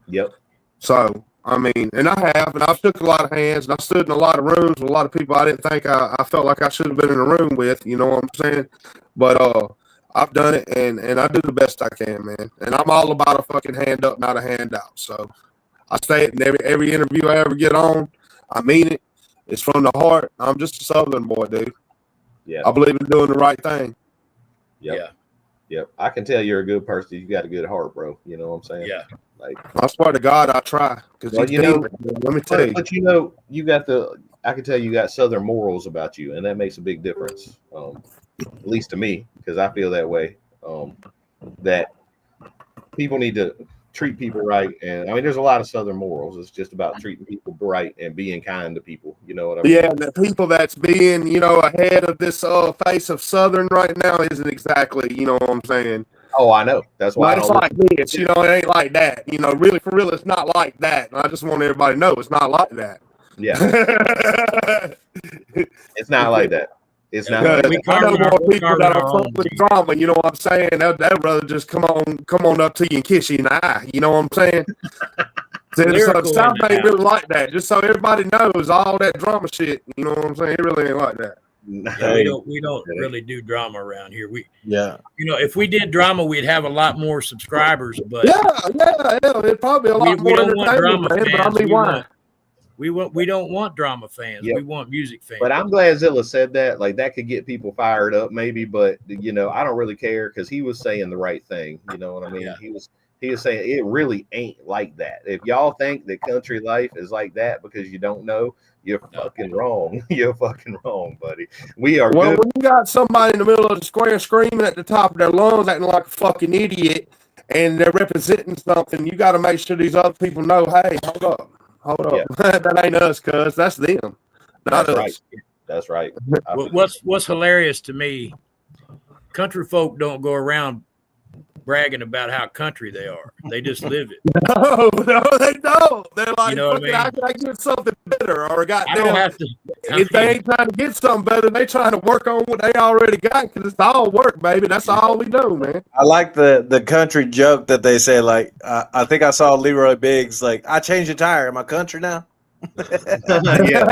Yep. So I mean, and I have, and I've shook a lot of hands, and I've stood in a lot of rooms with a lot of people I didn't think I felt like I should have been in a room with. You know what I'm saying? But I've done it, and I do the best I can, man. And I'm all about a fucking hand up, not a handout. So I say it in every interview I ever get on. I mean it. It's from the heart. I'm just a Southern boy, dude. Yeah. I believe in doing the right thing. Yep. Yeah. Yep. I can tell you're a good person. You got a good heart, bro. You know what I'm saying? Yeah. Like, I swear to God, I try. Because well, let me tell you. But you got I can tell you got Southern morals about you, and that makes a big difference. At least to me, because I feel that way. That people need to treat people right, and I mean, there's a lot of Southern morals. It's just about treating people right and being kind to people. You know what I mean? Yeah, the people that's being, ahead of this face of Southern right now isn't exactly, you know what I'm saying? Oh, I know. That's why it's like this, it ain't like that. Really, for real, it's not like that. And I just want everybody to know it's not like that. Yeah. It's not like that. It's not like that. I know more people that are full with drama, you know what I'm saying? That brother just come on up to you and kiss you in the eye, you know what I'm saying? So South ain't really like that. Just so everybody knows, all that drama shit, you know what I'm saying? It really ain't like that. Yeah, we don't really do drama around here. If we did drama, we'd have a lot more subscribers. But it'd probably be a lot more. We don't want drama fans. But I mean, why? We don't want drama fans. Yep. We want music fans. But I'm glad Zilla said that. Like, that could get people fired up, maybe. But I don't really care, because he was saying the right thing. You know what I mean? Yeah. He was saying it really ain't like that. If y'all think that country life is like that because you don't know, you're fucking wrong. You're fucking wrong, buddy. We are. Well, when you got somebody in the middle of the square screaming at the top of their lungs, acting like a fucking idiot, and they're representing something, you got to make sure these other people know, hey, hold up. Yeah. That ain't us, cuz that's them, not us. Right. That's right. What's hilarious to me, country folk don't go around bragging about how country they are. They just live it. No, they don't. They're like, I can I get something better? Or if they ain't trying to get something better, they trying to work on what they already got, because it's all work, baby. That's all we do, man. I like the country joke that they say, like, I think I saw Leroy Biggs, like, I changed the tire. Am I country now? Yeah.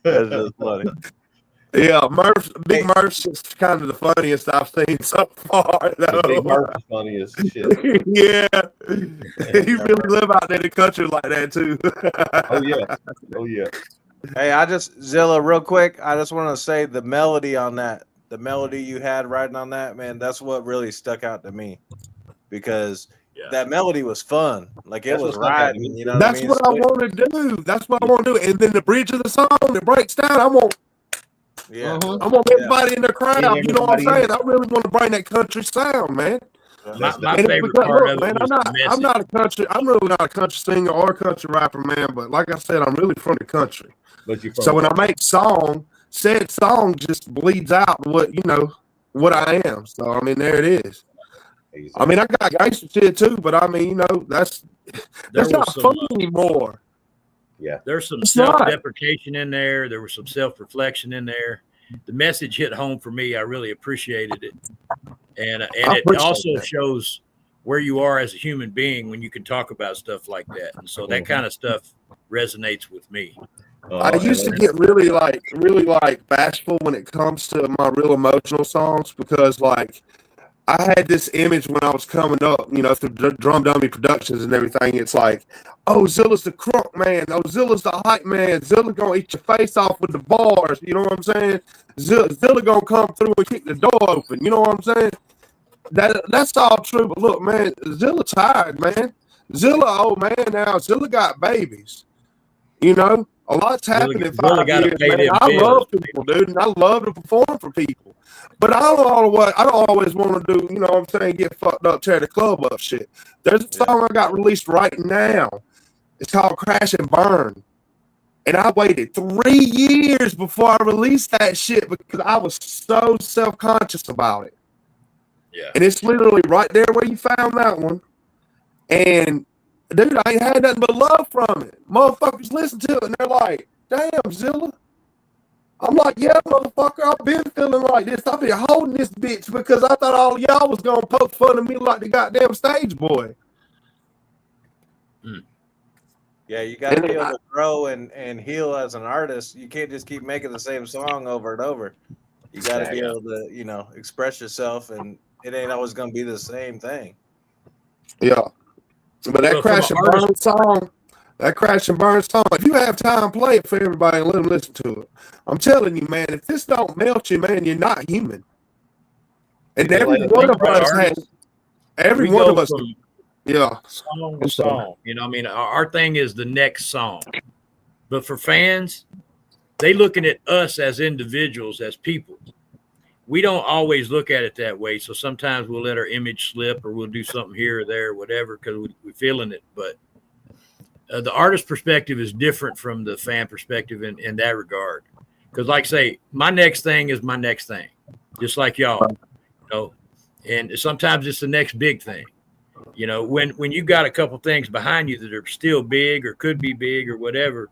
That's just funny. Yeah, Big Murph's is kind of the funniest I've seen so far. Big Murph is funny as shit. Yeah. He really live out there in the country like that too. Oh yeah. Hey, Zilla, real quick, I just want to say the melody on that, the melody you had writing on that, man, that's what really stuck out to me, because that melody was fun. Like, it was riding. You know, that's what I want to do. That's what I want to do. And then the bridge of the song that breaks down, I want everybody in the crowd. You know what I'm saying? I really want to bring that country sound, man. My favorite part of it was I'm not a country. I'm really not a country singer or a country rapper, man. But like I said, I'm really from the country. So when I make said song just bleeds out what I am. So I mean, there it is. I mean, I got gangster shit too, but I mean, that's not fun anymore. Yeah, there's some self-deprecation in there. There was some self-reflection in there. The message hit home for me. I really appreciated it, and it also shows where you are as a human being when you can talk about stuff like that. And so that kind of stuff resonates with me. I used to get really bashful when it comes to my real emotional songs, because like I had this image when I was coming up, through Drum Dummy Productions and everything. It's like, oh, Zilla's the crunk man. Oh, Zilla's the hype man. Zilla gonna eat your face off with the bars. You know what I'm saying? Zilla gonna come through and kick the door open. You know what I'm saying? That's all true. But look, man, Zilla tired, man. Zilla old man now. Zilla got babies. A lot's happened in 5 years, man. I love people, dude, and I love to perform for people. But I don't always want to do, you know what I'm saying, get fucked up, tear the club up shit. There's a song I got released right now. It's called Crash and Burn. And I waited 3 years before I released that shit because I was so self-conscious about it. Yeah. And it's literally right there where you found that one. And dude, I ain't had nothing but love from it. Motherfuckers listen to it and they're like, damn, Zilla. I'm like, yeah, motherfucker, I've been feeling like this. I've been holding this bitch because I thought all y'all was going to poke fun of me like the goddamn stage boy. Yeah, you got to be able to grow and heal as an artist. You can't just keep making the same song over and over. You got to be able to, express yourself, and it ain't always going to be the same thing. Yeah. But that Crash and Burn song, if you have time, play it for everybody and let them listen to it. I'm telling you, man, if this don't melt you, man, you're not human. And every one of us Yeah. Song to song. You know, I mean, our thing is the next song. But for fans, they looking at us as individuals, as people. We don't always look at it that way. So sometimes we'll let our image slip, or we'll do something here or there, or whatever, because we're feeling it. But the artist perspective is different from the fan perspective in that regard. Because, like I say, my next thing is my next thing, just like y'all. You know, and sometimes it's the next big thing. You know, when you got a couple things behind you that are still big or could be big or whatever,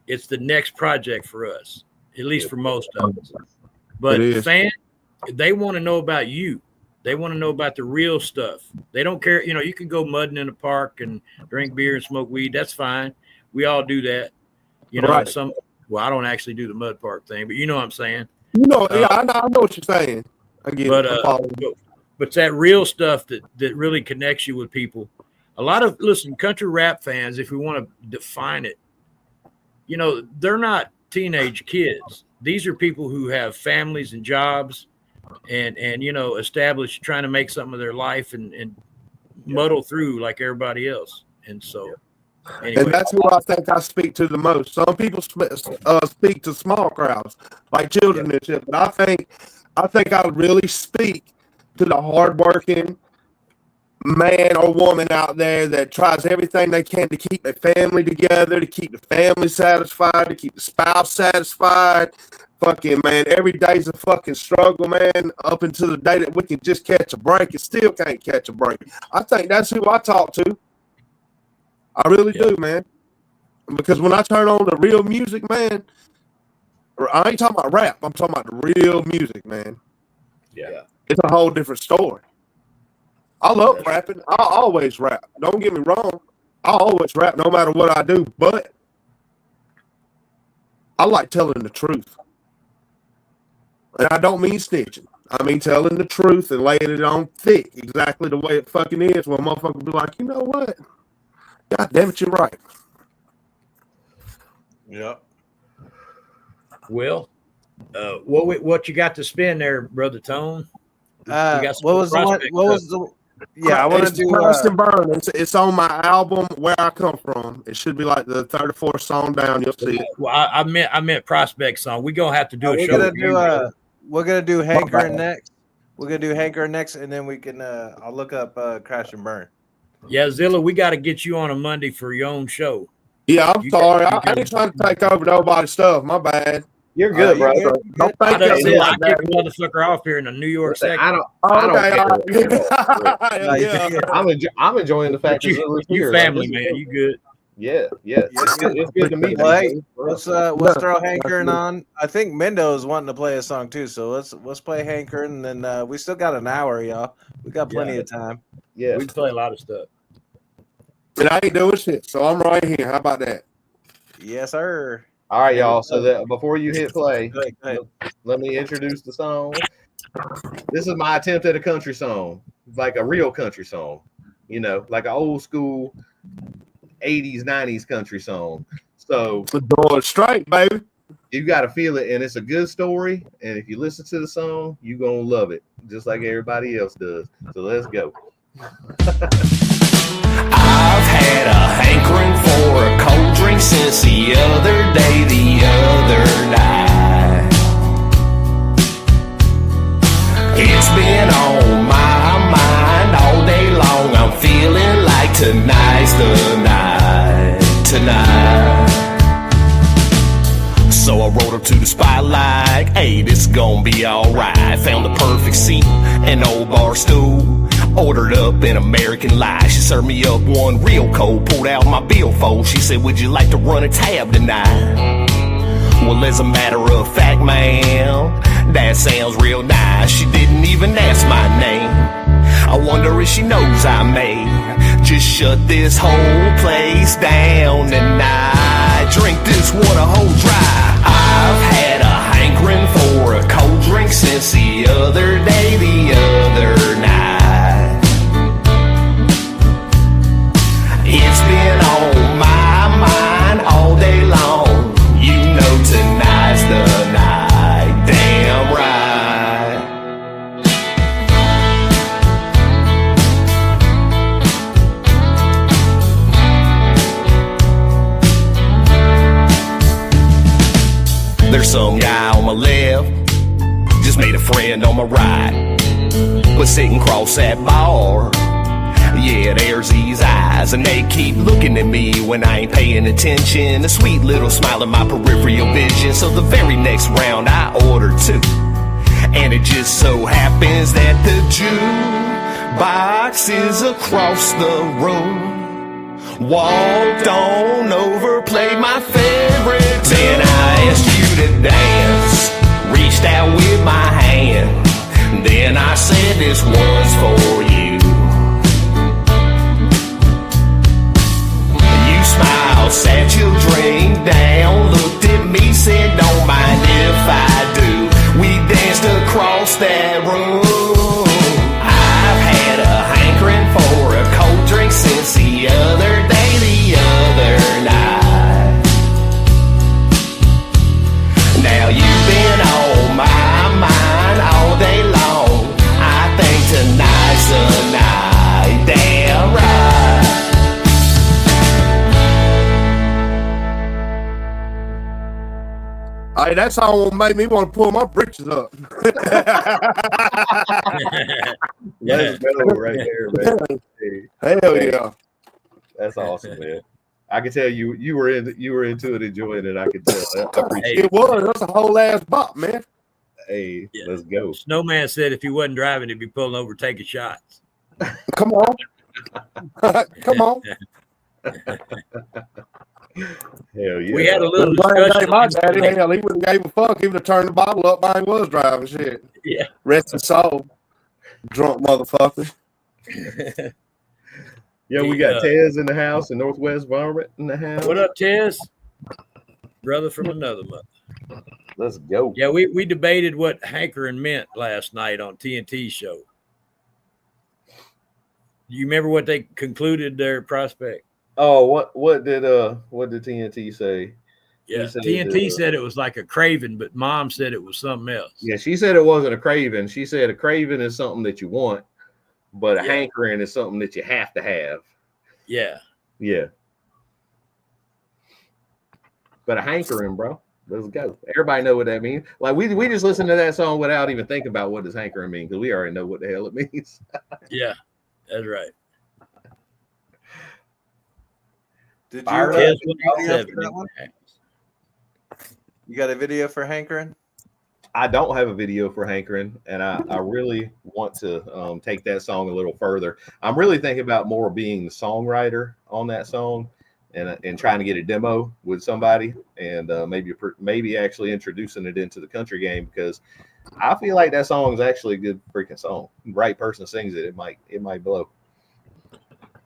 it's the next project for us, at least for most of us. But fans, they want to know about you. They want to know about the real stuff. They don't care. You know, you can go mudding in the park and drink beer and smoke weed. That's fine. We all do that. You know, right. Well, I don't actually do the mud park thing, but you know what I'm saying. You know, yeah, I know what you're saying. I get it. But it's that real stuff that really connects you with people. A lot of country rap fans, if we want to define it, you know, they're not teenage kids. These are people who have families and jobs and you know, established, trying to make something of their life and muddle through like everybody else. And so anyway. And that's who I think I speak to the most. Some people speak to small crowds like children and shit, but I think I really speak to the hardworking man or woman out there that tries everything they can to keep their family together, to keep the family satisfied, to keep the spouse satisfied. Fucking, man, every day's a fucking struggle, man, up until the day that we can just catch a break. It still can't catch a break. I think that's who I talk to. I really do, man. Because when I turn on the real music, man, I ain't talking about rap. I'm talking about the real music, man. Yeah. It's a whole different story. I love rapping. I always rap. Don't get me wrong. I always rap no matter what I do. But I like telling the truth. And I don't mean snitching. I mean telling the truth and laying it on thick exactly the way it fucking is. When motherfuckers be like, you know what? God damn it, you're right. Yeah. Well, what you got to spin there, Brother Tone? What was the? Yeah, I want to do Crash and Burn. It's on my album Where I Come From. It should be like the 34th song down. You'll see it. Well, I meant Prospect song. We're gonna have to do a show. We're gonna do Hankering next. We're gonna do Hankering next, and then we can. I'll look up Crash and Burn. Yeah, Zilla, we got to get you on a Monday for your own show. Yeah, I'm sorry. I ain't trying to take over nobody's stuff. My bad. You're good, bro. Don't think I kick the motherfucker off here in the New York section. I don't care. I'm enjoying the fact that you family, man. You good? Yeah. It's good to meet you. Hey, let's throw Hankering on. I think Mendo's wanting to play a song too, so let's play Hankering, and then we still got an hour, y'all. We got plenty of time. Yeah, we can play a lot of stuff. And I ain't doing shit, so I'm right here. How about that? Yes, sir. All right, y'all. So that before you hit play, let me introduce the song. This is my attempt at a country song, like a real country song, you know, like an old school 80s, 90s country song. So the door is straight, baby. You got to feel it, and it's a good story. And if you listen to the song, you're going to love it, just like everybody else does. So let's go. I've had a hankering for a cold drink since the other day, the other night. It's been on my mind all day long. I'm feeling like tonight's the night, tonight. So I rode up to the spot like, hey, this gon' be alright. Found the perfect seat, an old bar stool. Ordered up an American Light. She served me up one real cold. Pulled out my billfold. She said, would you like to run a tab tonight? Well, as a matter of fact, ma'am, that sounds real nice. She didn't even ask my name. I wonder if she knows I may just shut this whole place down tonight. Drink this water whole dry. I've had a hankering for a cold drink since the other day, the other night. It's been on my mind all day long. You know tonight's the night, damn right. some guy on my left just made a friend on my right. Was sitting across that bar. Yeah, there's these eyes, and they keep looking at me when I ain't paying attention. A sweet little smile in my peripheral vision. So the very next round I ordered two. And it just so happens that the jukebox is across the room. Walked on over, played my favorite tune. Then I asked you to dance, reached out with my hand. Then I said this one's for you. You smiled, sat your drink down, looked at me, said don't mind if I do. We danced across that room. I've had a hankering for a cold drink since the other day, the other night. Now you've been on my mind all day long. I think tonight's the night, damn right. Hey, that song made me want to pull my britches up. Let's go right there, man. Hey, Hell yeah. that's awesome, man. I can tell you were into it, enjoying it. I can tell. I appreciate It was. That's a whole ass bop, man. Hey, Yeah. let's go. Snowman said if he wasn't driving, he'd be pulling over taking shots. Come on. Come on. Hell yeah. We had a little My discussion. daddy, hell, he wouldn't gave a fuck. He would have turned the bottle up while he was driving. Shit. Yeah. Rest his soul. Drunk motherfucker. Yeah, we got Tez in the house and Northwest Varmint in the house. What up, Tez? Brother from another mother. Let's go. Yeah, we debated what hankering meant last night on TNT's show. Do you remember what they concluded their prospect? Oh, what did TNT say? Yeah, said, TNT said it was like a craving, but Mom said it was something else. Yeah, she said it wasn't a craving. She said a craving is something that you want, but a hankering is something that you have to have. Yeah. Yeah. But a hankering, bro. Let's go. Everybody know what that means. Like we just listen to that song without even thinking about what does hankering mean, because we already know what the hell it means. Yeah, that's right. Did Fire you, up. video for that one? You got a video for hankering? I don't have a video for hankering, and I really want to take that song a little further. I'm really thinking about more being the songwriter on that song, and trying to get a demo with somebody, and maybe actually introducing it into the country game, because I feel like that song is actually a good freaking song. Right person sings it, it might blow.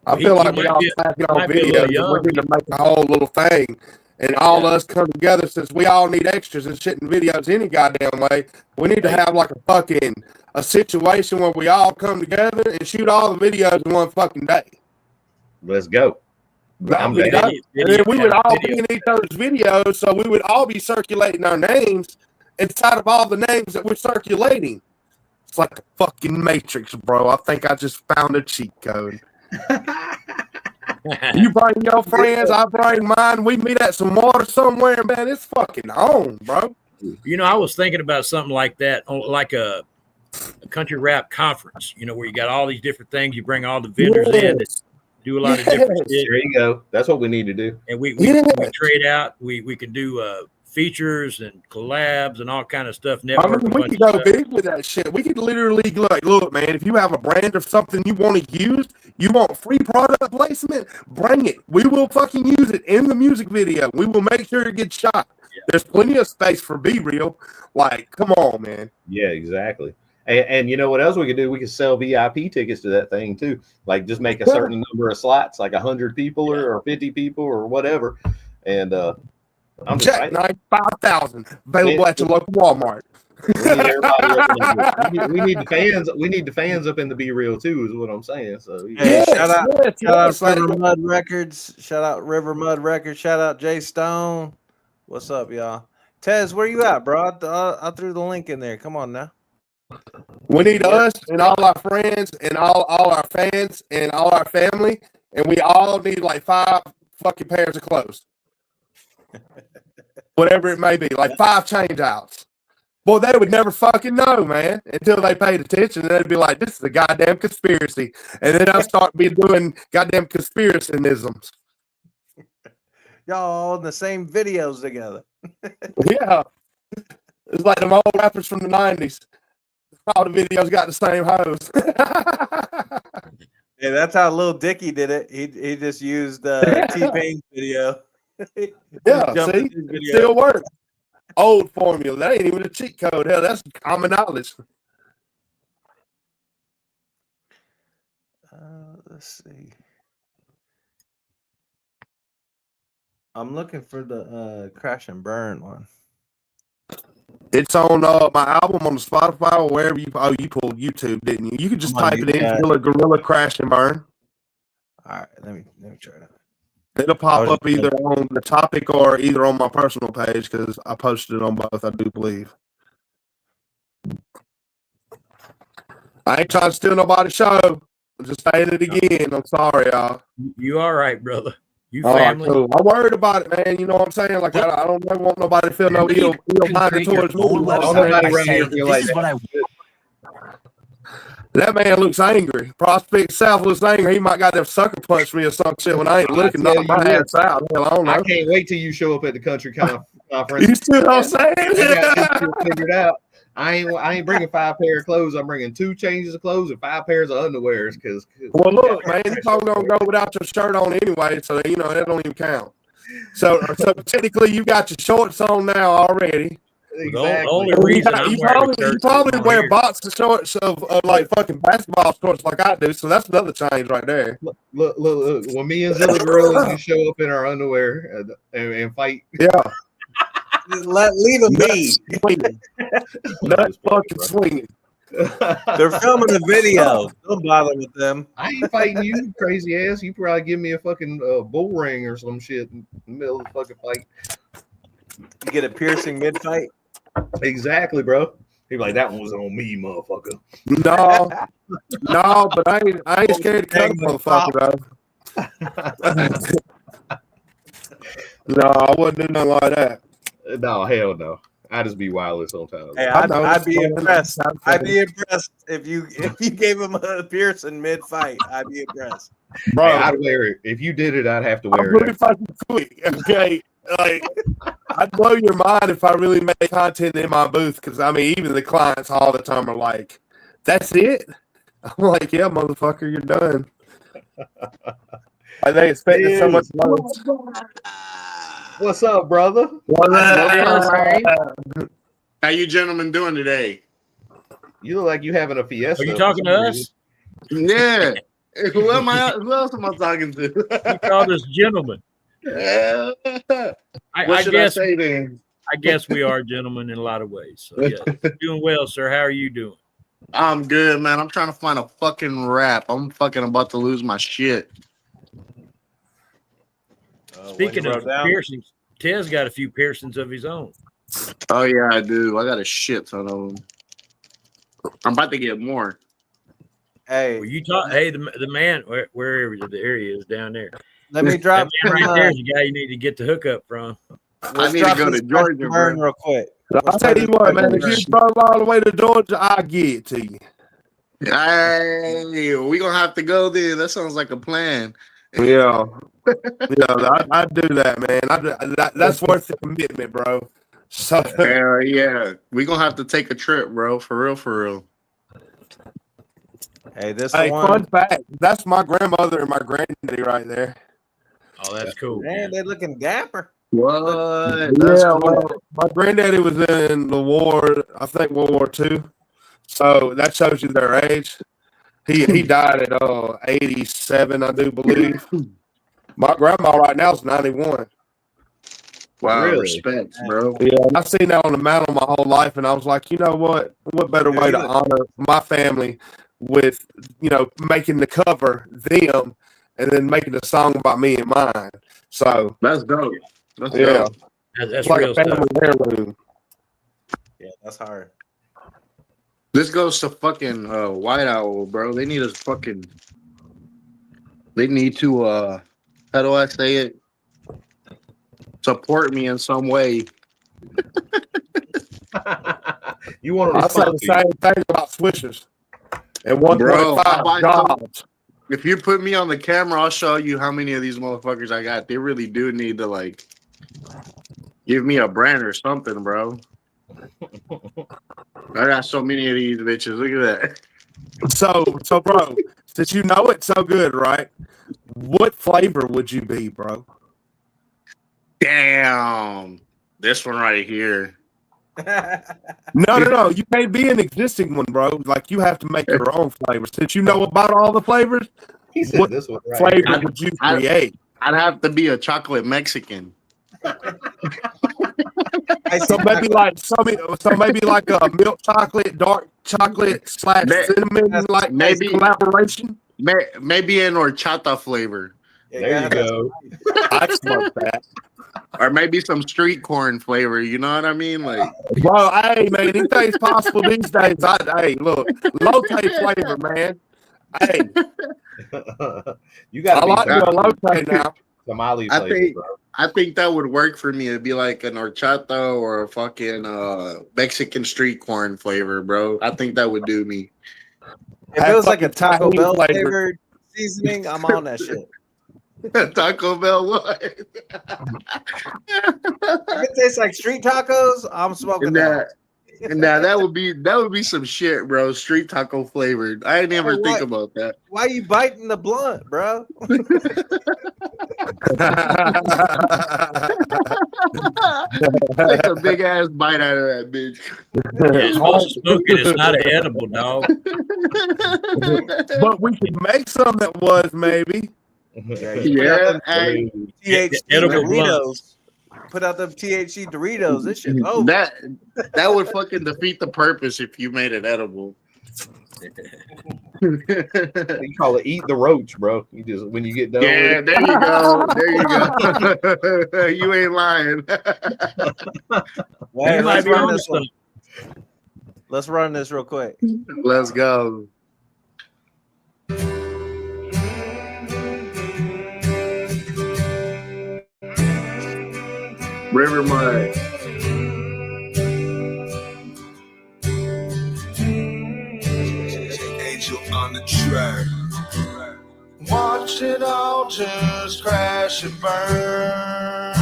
I feel like we all tack it on videos. We need to make a whole little thing, and all us come together, since we all need extras and shit in videos any goddamn way. We need to have like a situation where we all come together and shoot all the videos in one fucking day. Let's go. And then we would all be in each other's videos, so we would all be circulating our names inside of all the names that we're circulating. It's like a fucking Matrix, bro. I think I just found a cheat code. You bring your friends, I bring mine. We meet at some water somewhere, man. It's fucking on, bro. You know, I was thinking about something like that, like a country rap conference, where you got all these different things. You bring all the vendors in that do a lot of different shit. There you go. That's what we need to do. And we trade out. We can do features and collabs and all kind of stuff. I mean, we could go big with that shit. We could literally like, look, man, if you have a brand of something you want to use, you want free product placement, bring it. We will fucking use it in the music video. We will make sure it gets shot. Yeah. There's plenty of space for Be Real. Like, come on, man. Yeah, exactly. And you know what else we could do? We could sell VIP tickets to that thing too. Like just make a certain number of slots, like 100 people or 50 people or whatever. And I'm check 95,000 available at your local Walmart. We need the fans. We need the fans up in the Be Real too, is what I'm saying. So shout out River Mud Records. Shout out River Mud Records. Shout out Jay Stone. What's up, y'all? Tez, where you at, bro? I threw the link in there. Come on now. We need us and all our friends and all our fans and all our family, and we all need like 5 fucking pairs of clothes. whatever it may be, like 5 change outs. Well, they would never fucking know, man, until they paid attention. And they'd be like, this is a goddamn conspiracy. And then I'll start doing goddamn conspiracyisms. Y'all all in the same videos together. Yeah. It's like them old rappers from the 90s. All the videos got the same hoes. Yeah, that's how Lil Dicky did it. He just used T-Pain's video. Yeah, see? It still works. Old formula. That ain't even a cheat code. Hell, that's common knowledge. Let's see. I'm looking for the Crash and Burn one. It's on my album on Spotify or wherever you pulled YouTube, didn't you? You could just type it in, Gorilla Crash and Burn. All right, let me try that. It'll pop up either on the topic or either on my personal page because I posted it on both, I do believe. I ain't trying to steal nobody's show. I'm just saying it again. I'm sorry, y'all. You all right, brother. You family. Cool. I'm worried about it, man. You know what I'm saying? Like, I don't ever want nobody to feel no ill minded towards me. That man looks angry. Prospect South looks angry. He might got that sucker punch me or some shit when I ain't looking. Knock my ass out. Hell, I don't know. I can't wait till you show up at the country conference. You see what I'm saying? I got this figured out. I ain't bringing 5 pair of clothes. I'm bringing 2 changes of clothes and 5 pairs of underwears. Well, look, man, you're probably gonna go without your shirt on anyway, so you know that don't even count. So technically, you got your shorts on now already. Exactly. The only reason you probably wear boxer shorts of like fucking basketball shorts like I do, so that's another change right there. Look. When me and Zilla Gorillas you show up in our underwear and fight. Yeah. Leave them be. That's fucking swinging. They're filming a video. Don't bother with them. I ain't fighting you, crazy ass. You probably give me a fucking bull ring or some shit in the middle of the fucking fight. You get a piercing mid-fight? Exactly, bro. He like, that one was on me, motherfucker. No, but I ain't scared to cut a motherfucker, though. No, I wouldn't do nothing like that. No, hell no. I just be wireless sometimes. Hey, I'd be impressed. I'd be impressed if you gave him a piercing mid-fight. I'd be impressed. Bro, hey, I'd wear it. If you did it, I'd have to wear it. Pretty fucking quick, okay? Like, I'd blow your mind if I really made content in my booth, because I mean, even the clients all the time are like, "That's it." I'm like, "Yeah, motherfucker, you're done." They expected so much love. What's up, brother? How you gentlemen doing today? You look like you having a fiesta. Are you talking to us? Yeah. Who else am I talking to? You call us gentlemen. What should I say then? I guess we are gentlemen in a lot of ways. So yeah, doing well, sir. How are you doing? I'm good, man. I'm trying to find a fucking rap. I'm fucking about to lose my shit. Speaking of piercings, Tez got a few piercings of his own. Oh yeah, I do. I got a shit ton of them. I'm about to get more. Hey, well, you talk. Hey, the man, wherever the area is down there. Let me drop. That man right there is the guy you need to get the hookup from. I need to go to Georgia, burn real quick. I'll tell you what, man. If you travel all the way to Georgia, I'll get it to you. Hey, we gonna have to go there. That sounds like a plan. Yeah, I do that, man. That's worth the commitment, bro. So yeah, we gonna have to take a trip, bro. For real. Hey, fun fact. That's my grandmother and my granddaddy right there. Oh, that's cool. Man, they're looking dapper. What? That's cool. Well, my granddaddy was in the war, I think World War II. So that shows you their age. He died at 87, I do believe. My grandma right now is 91. Wow, really? Respect, bro. Yeah, I've seen that on the mantle my whole life, and I was like, you know what? What better way to honor my family with, making the cover them and then making a song about me and mine. So that's dope. That's dope. That's like real a family heirloom. Yeah, that's hard. This goes to fucking White Owl, bro. They need to how do I say it? Support me in some way You want I say the same thing about Swishers and 1.5 jobs. If you put me on the camera, I'll show you how many of these motherfuckers I got. They really do need to like give me a brand or something, bro. I got so many of these bitches. Look at that. So, bro, since you know it so good, right? What flavor would you be, bro? Damn, this one right here. No. You can't be an existing one, bro. Like you have to make your own flavor. Since you know about all the flavors, he said what this one right flavor here. would you create? I'd have to be a chocolate Mexican. So maybe like a milk chocolate, dark chocolate / cinnamon like maybe collaboration. Maybe an horchata flavor. There you go. I smoke that. Or maybe some street corn flavor. You know what I mean? Like, bro, hey man, anything's possible these days. Hey, look, lotte flavor, man. Hey, you got. I like the lotte now. Tamale flavor, I think that would work for me. It'd be like an horchata or a fucking Mexican street corn flavor, bro. I think that would do me. If it was like a Taco Bell flavored seasoning, I'm on that shit. Taco Bell what? If it tastes like street tacos, I'm smoking that. Nah, that would be some shit, bro. Street taco flavored. I didn't ever think about that. Why are you biting the blunt, bro? Take a big ass bite out of that bitch. It's all smoking. It's not an edible, dog. But we could make some that was maybe. Yeah, hey, THC Doritos. Put out the THC Doritos. This shit's over. That would fucking defeat the purpose if you made it edible. You call it eat the roach, bro. You just when you get done. Yeah, with it. there you go. There you go. You ain't lying. Hey, let's run this real quick. Let's go. River Mud. Angel on the track. Watch it all just crash and burn.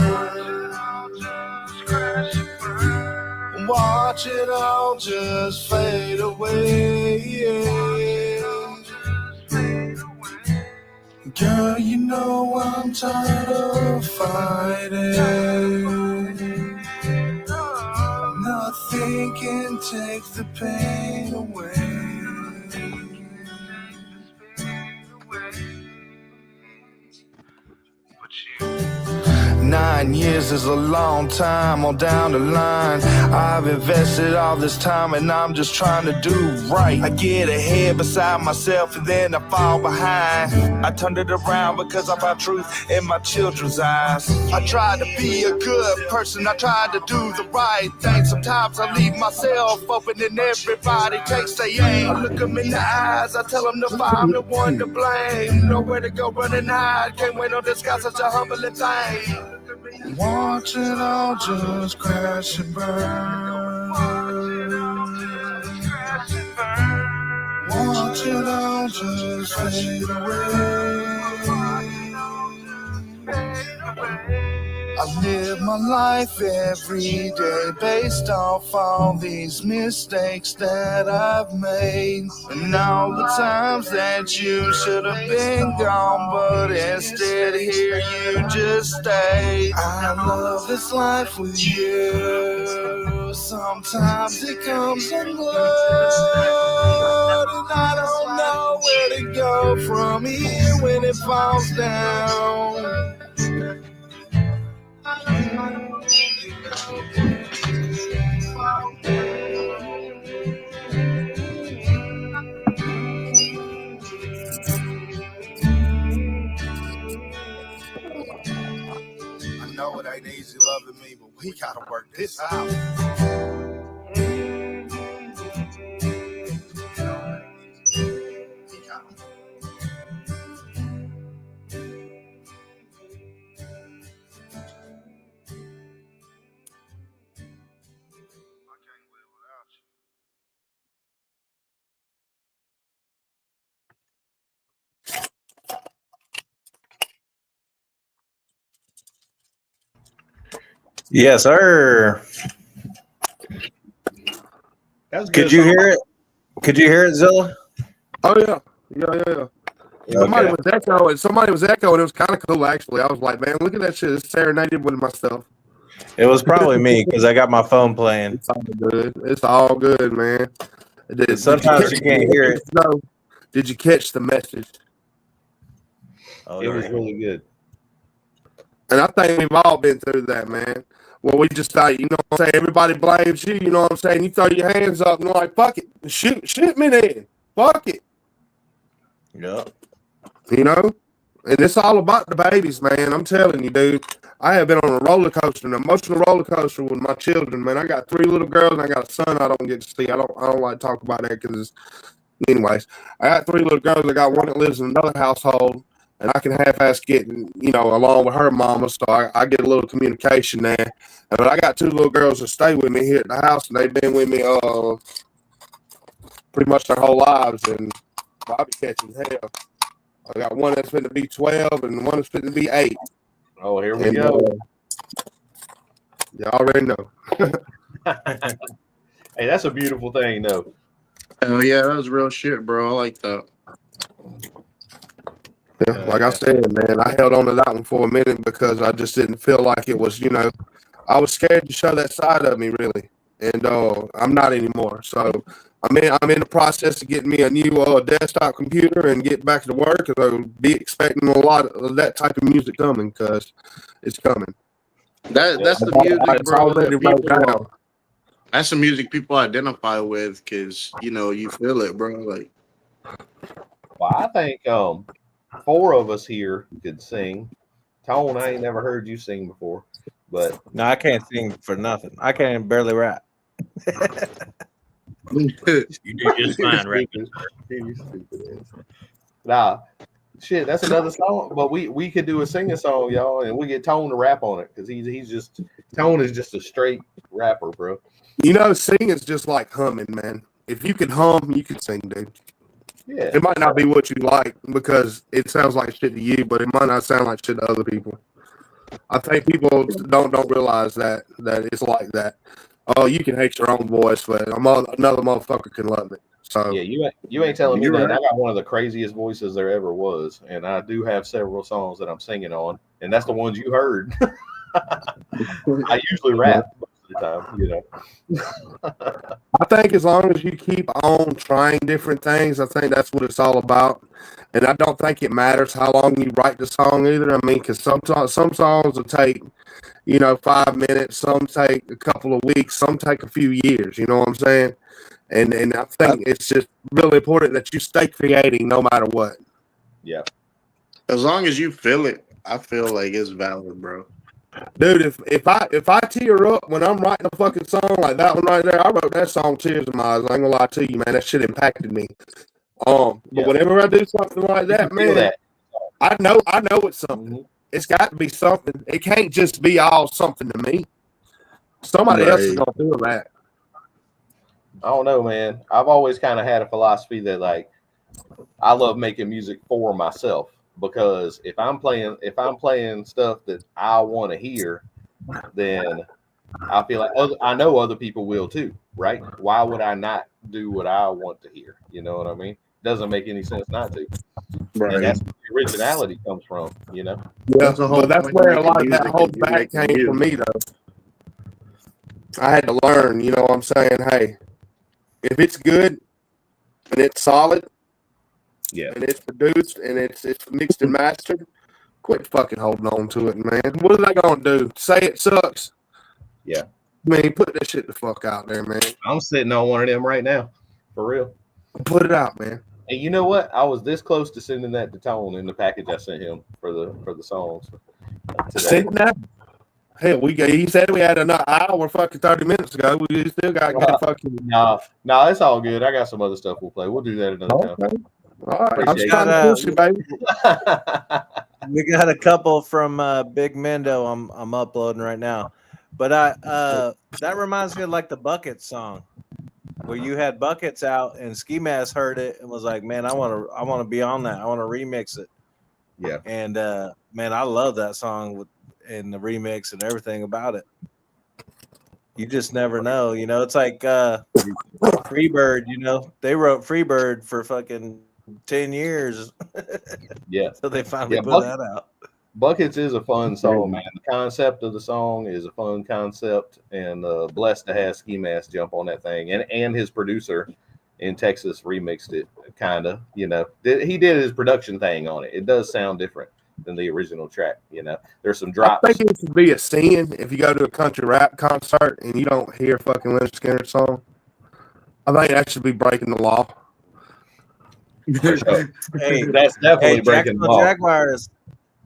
Watch it all just fade away. Girl, you know I'm tired of fighting. Nothing can take the pain away. 9 years is a long time on down the line. I've invested all this time and I'm just trying to do right. I get ahead beside myself and then I fall behind. I turned it around because I found truth in my children's eyes. I tried to be a good person, I tried to do the right thing. Sometimes I leave myself open and everybody takes their aim. I look them in the eyes, I tell them to I'm the one to blame. Nowhere to go, run and hide. Can't wait no disguise, such a humbling thing. Watch it all just crash and burn. Watch it all just fade away. I live my life every day based off all these mistakes that I've made. And all the times that you should have been gone, but instead here you just stay. I love this life with you. Sometimes it comes unglued, and I don't know where to go from here when it falls down. I know it ain't easy loving me, but we gotta work this out. Yes, sir. Could you hear it? Could you hear it, Zilla? Oh yeah. Somebody was echoing. Somebody was echoing. It was kind of cool, actually. I was like, man, look at that shit. It's serenaded with myself. It was probably me because I got my phone playing. It's all good. It's all good, man. Sometimes you can't hear it. No. Did you catch the message? Oh, it was really good. And I think we've all been through that, man. Well, we just thought, you know what I'm saying? Everybody blames you, you know what I'm saying? You throw your hands up and you're like, fuck it. Shoot me then. Fuck it. Yep. You know? And it's all about the babies, man. I'm telling you, dude. I have been on a roller coaster, an emotional roller coaster with my children, man. I got 3 little girls and I got a son I don't get to see. I don't like to talk about that because anyways, I got 3 little girls. I got one that lives in another household. And I can half-ass get, you know, along with her mama, so I get a little communication there. But I got 2 little girls that stay with me here at the house, and they've been with me pretty much their whole lives, and I'll be catching hell. I got one that's going to be 12 and one that's going to be 8. Oh, here we go. You already know. Hey, that's a beautiful thing, though. Oh, yeah, that was real shit, bro. I like that. Yeah, like I said, man, I held on to that one for a minute because I just didn't feel like it was, you know, I was scared to show that side of me, really, and I'm not anymore. So I'm in the process of getting me a new desktop computer and get back to work, because I'll be expecting a lot of that type of music coming, because it's coming. That's the music, bro. Already wrote down. That's the music people identify with, because you know you feel it, bro. Like, well, I think 4 of us here could sing. Tone, I ain't never heard you sing before, but no, I can't sing for nothing. I can't barely rap. You do just fine, right? Nah, shit, that's another song. But we could do a singing song, y'all, and we get Tone to rap on it, because he's just Tone is just a straight rapper, bro. You know, singing's just like humming, man. If you can hum, you can sing, dude. Yeah, it might not be what you like because it sounds like shit to you, but it might not sound like shit to other people. I think people don't realize that it's like that. Oh, you can hate your own voice, but another motherfucker can love it. So yeah, you ain't telling me that. I got one of the craziest voices there ever was, and I do have several songs that I'm singing on, and that's the ones you heard. I usually rap most of the time, you know. I think as long as you keep on trying different things, I think that's what it's all about. And I don't think it matters how long you write the song either. I mean, because some songs will take, 5 minutes, some take a couple of weeks, some take a few years. You know what I'm saying? And I think it's just really important that you stay creating no matter what. Yeah. As long as you feel it, I feel like it's valid, bro. Dude, if I tear up when I'm writing a fucking song like that one right there, I wrote that song tears in my eyes. I ain't gonna lie to you, man. That shit impacted me. But whenever I do something like that, man, I know it's something. Mm-hmm. It's got to be something. It can't just be all something to me. Somebody else is gonna feel that. I don't know, man. I've always kind of had a philosophy that, like, I love making music for myself. Because if I'm playing stuff that I want to hear, then I feel like I know other people will too, right? Why would I not do what I want to hear? You know what I mean? Doesn't make any sense not to. Right. And that's where the originality comes from, you know? Yeah, that's where a lot of that whole back came from me, though. I had to learn, you know what I'm saying? Hey, if it's good and it's solid, and it's produced and it's mixed and mastered, quit fucking holding on to it, man. What are they gonna do? Say it sucks? Yeah. Man, put that shit the fuck out there, man. I'm sitting on one of them right now. For real. Put it out, man. And you know what? I was this close to sending that to Tone in the package I sent him for the songs. Send that. Hell, he said we had an hour fucking 30 minutes ago. We still got fucking. No, it's all good. I got some other stuff we'll play. We'll do that another time. All right, I'm trying to push you, baby. We got a couple from Big Mendo. I'm uploading right now, but that reminds me of like the Buckets song, where you had Buckets out and Ski Mask heard it and was like, "Man, I want to be on that. I want to remix it." Yeah, and man, I love that song and the remix and everything about it. You just never know. You know, it's like Freebird. You know, they wrote Freebird for fucking 10 years. Yeah. So they finally put that out. Buckets is a fun song, man. The concept of the song is a fun concept, and blessed to have Ski Mask jump on that thing, and his producer in Texas remixed it, kind of. You know, he did his production thing on it. It does sound different than the original track. You know, there's some drops. I think it should be a sin if you go to a country rap concert and you don't hear fucking Leonard Skinner song. I think that should be breaking the law. For sure. Hey, that's definitely breaking the law.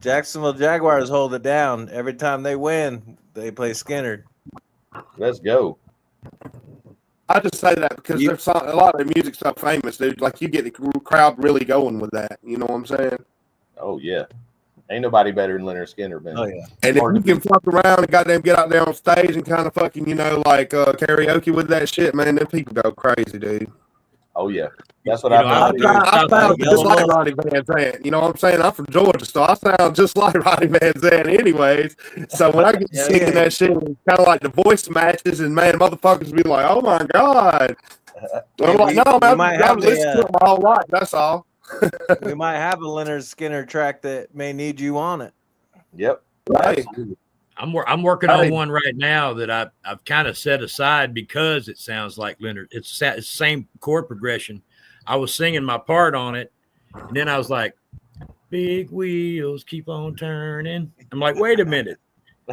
Jacksonville Jaguars hold it down every time they win. They play Skinner. Let's go. I just say that because there's a lot of the music's so famous, dude. Like, you get the crowd really going with that. You know what I'm saying? Oh, yeah. Ain't nobody better than Leonard Skinner, man. Oh, yeah. And if you can fuck around and goddamn get out there on stage and kind of fucking, you know, like karaoke with that shit, man, then people go crazy, dude. Oh, yeah. That's what I sound just like Ronnie Van Zant. You know what I'm saying? I'm from Georgia, so I sound just like Ronnie Van Zant anyways. So when I get to singing that shit, it's kind of like the voice matches, and man, motherfuckers be like, oh my God. I'm like, no, man, I've listened to it my whole life. That's all. We might have a Leonard Skinner track that may need you on it. Yep. Right. I'm working on one right now that I've kind of set aside because it sounds like Leonard. It's the same chord progression. I was singing my part on it, and then I was like, "Big wheels keep on turning." I'm like, "Wait a minute,"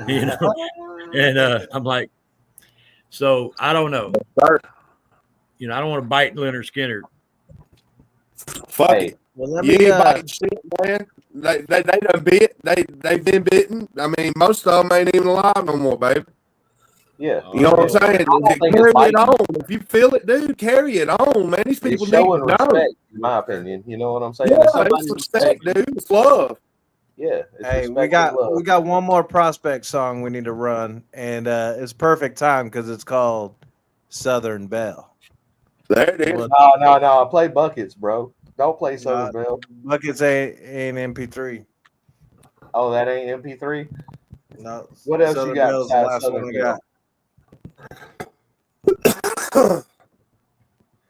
you know, and I'm like, so I don't know. You know, I don't want to bite Leonard Skinner. Fuck it. Well, you ain't biting shit, man. They done bit. They've been bitten. I mean, most of them ain't even alive no more, baby. Yeah. You know what I'm saying? Carry it on. If you feel it, dude, carry it on, man. These people need to know. Respect, in my opinion. You know what I'm saying? Yeah, it's respect, dude. It's love. Yeah. Hey, we got one more Prospect song we need to run, and it's perfect time because it's called Southern Belle. There it is. No. Play Buckets, bro. Don't play Southern Belle. Buckets ain't MP3. Oh, that ain't MP3? No. What else Southern you got? Belle's the last one I got.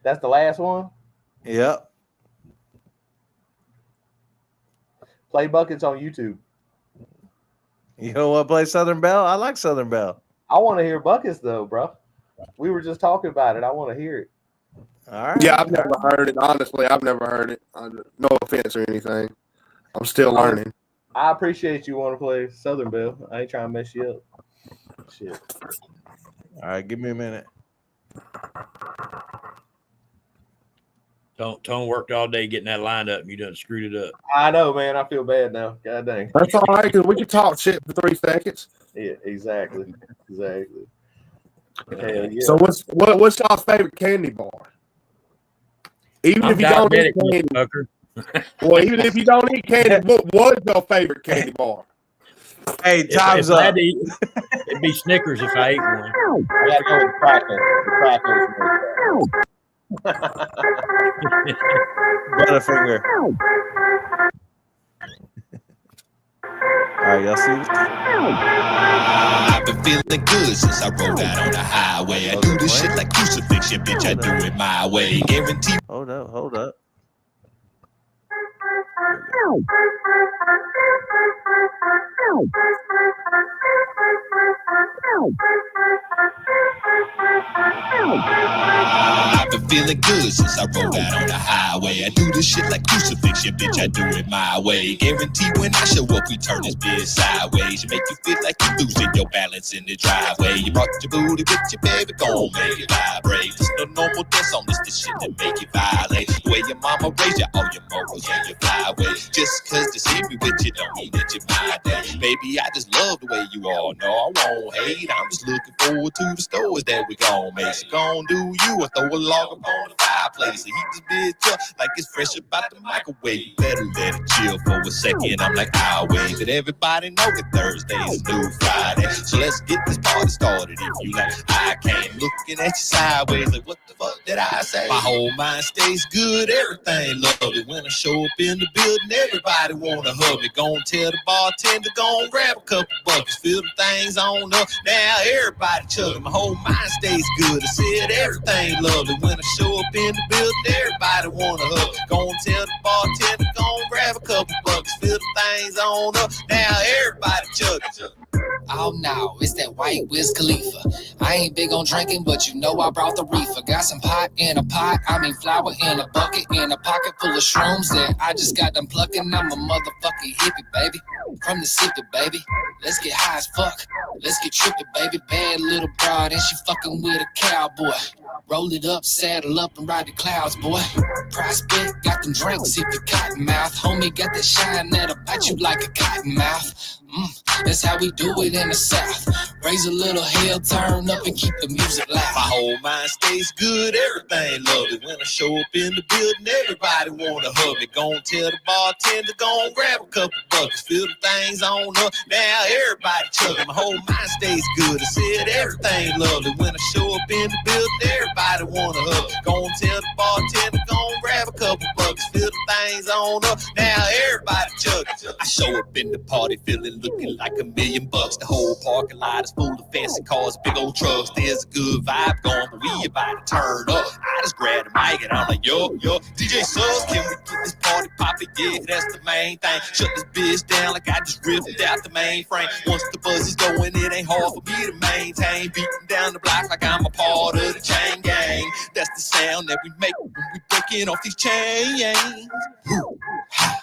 That's the last one? Yep. Play Buckets on YouTube. You don't want to play Southern Belle? I like Southern Belle. I want to hear Buckets, though, bro. We were just talking about it. I want to hear it. All right. Yeah, I've never heard it. Honestly, I've never heard it. No offense or anything. I'm still learning. I appreciate you want to play Southern Belle. I ain't trying to mess you up. Shit. All right, give me a minute. Tone worked all day getting that lined up, and you done screwed it up. I know, man. I feel bad now. God dang. That's all right, because we can talk shit for 3 seconds. Yeah, exactly. Hell yeah. So what's y'all's favorite candy bar? Even if you don't eat candy. Well, even if you don't eat candy, what is your favorite candy bar? Hey, time's up. It'd be Snickers if I ate one. I gotta go with the crackers. Butterfinger. All right, y'all see this? I've been feeling good since I rode out on the highway. I do this shit like crucifixion, bitch. I do it my way. Guarantee. Hold up. I've been feeling good since I rode out on the highway. I do this shit like crucifixion, bitch. I do it my way. Guarantee when I show up, we turn this bitch sideways. You make you feel like you're losing your balance in the driveway. You brought your booty with your baby, gon' make it vibrate. There's no normal dance on this shit that make you violate. The way your mama raised you, all your morals and your flyways. Just cause they see me with you don't mean that you're my day. Baby, I just love the way you all know. I won't hate. I'm just looking forward to the stories that we gon' make. So gon' do you or throw a log up on the fireplace. So heat this bitch up like it's fresh about the microwave. Better let it chill for a second. I'm like, I'll wait. But everybody know that Thursday's a new Friday. So let's get this party started if you like. I came looking at you sideways like, what the fuck did I say? My whole mind stays good good, everything lovely. When I show up in the building, everybody wanna hug me. Gon' tell the bartender, gon' grab a couple buckets, fill the things on up. Now everybody chugging, my whole mind stays good. I said everything lovely. When I show up in the building, everybody wanna hug. Gon' tell the bartender, gon' grab a couple buckets, fill the things on up. Now everybody chugging. Oh no, it's that white Wiz Khalifa. I ain't big on drinking, but you know I brought the reefer. Got some pot in a pot, I mean flour in a bucket, in a pocket full of shrooms that I just got them plucking. I'm a motherfucking hippie, baby. From the city, baby. Let's get high as fuck. Let's get trippy, baby. Bad little broad and she fucking with a cowboy. Roll it up, saddle up, and ride the clouds, boy. Prospect, got them drinks if you cotton mouth. Homie got that shine that'll bite you like a cotton mouth. That's how we do it in the South. Raise a little hell, turn up, and keep the music loud. My whole mind stays good, everything lovely. When I show up in the building, everybody wanna hug me. Gon' tell the bartender, gon' grab a couple buckets, fill the things on up. Now everybody chugging, my whole mind stays good. I said everything lovely. When I show up in the building, everybody wanna hug. Gon' tell the bartender, gon' grab a couple buckets, fill the things on up. Now everybody chugging. I show up in the party feeling looking like $1 million. The whole parking lot is full of fancy cars, big old trucks. There's a good vibe going, but we about to turn up. I just grabbed the mic and I'm like, yo, DJ Sus, can we get this party poppin'? Yeah, that's the main thing. Shut this bitch down like I just ripped out the mainframe. Once the buzz is going, it ain't hard for me to maintain. Beating down the block like I'm a part of the chain gang. That's the sound that we make when we breaking off these chains. Woo, ha.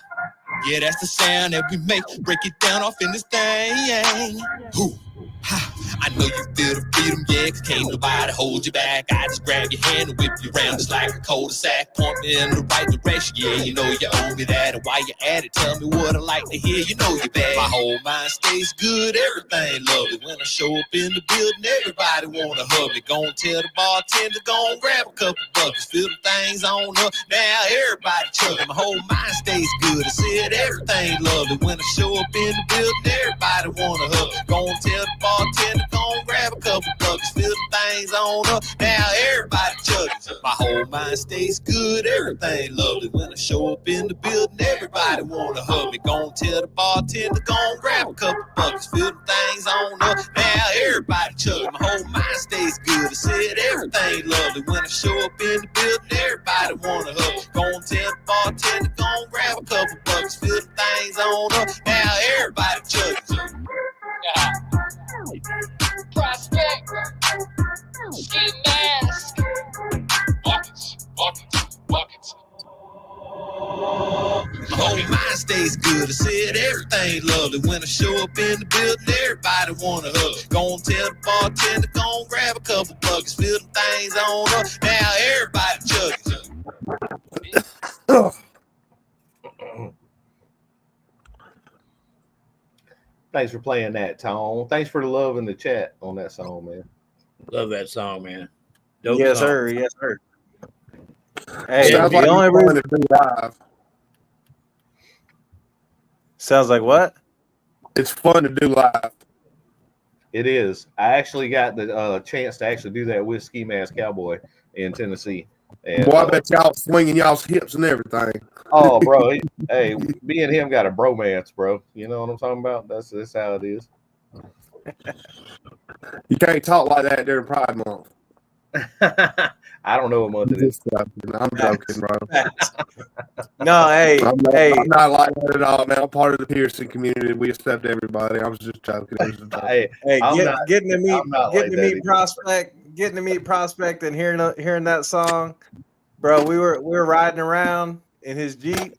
Yeah, that's the sound that we make. Break it down off in this thing. Woo, ha. I know you feel the freedom, yeah, 'cause can't nobody hold you back. I just grab your hand and whip you around just like a cul-de-sac. Point me in the right direction, yeah, you know you owe me that. And while you're at it, tell me what I like to hear, you know you're bad. My whole mind stays good, everything lovely. When I show up in the building, everybody wanna hug me. Gon' tell the bartender, gon' grab a couple buckets, fill the things on up. Now everybody chugging, my whole mind stays good. I said everything lovely. When I show up in the building, everybody wanna hug. Gon' tell the bartender, gon' grab a couple buckets, fill the things on up. Now everybody chugging. My whole mind stays good, everything lovely. When I show up in the building, everybody wanna hug me. Gon' tell the bartender, gon' grab a couple buckets, fill the things on up. Now everybody chugging. My whole mind stays good. I said everything lovely. When I show up in the building, everybody wanna hug. Gon' tell the bartender, gon' grab a couple buckets, fill the things on up. Now everybody chugging. Prospect, ski mask, buckets. My whole mind stays good. I said everything lovely. When I show up in the building, everybody wanna hug. Gon' tell the bartender, gon' grab a couple buckets, fill the things on up. Now everybody chugging. Thanks for playing that, Tone. Thanks for the love in the chat on that song, man. Love that song, man. Dope Yes, song. sir. Yes, sir. Hey, Sounds the like only you're going reason to do live. sounds like what? It's fun to do live. It is. I actually got the chance to actually do that with Ski Mask Cowboy in Tennessee. And, Boy, I bet y'all swinging y'all's hips and everything. oh, bro. Hey, me and him got a bromance, bro. You know what I'm talking about? That's how it is. You can't talk like that during Pride Month. I don't know what month it is. I'm joking, bro. No, hey, I'm not like that at all, man. I'm part of the Pearson community. We accept everybody. I was just joking. Hey, getting to meet Prospect. Getting to meet Prospect and hearing that song, bro. We were riding around in his Jeep,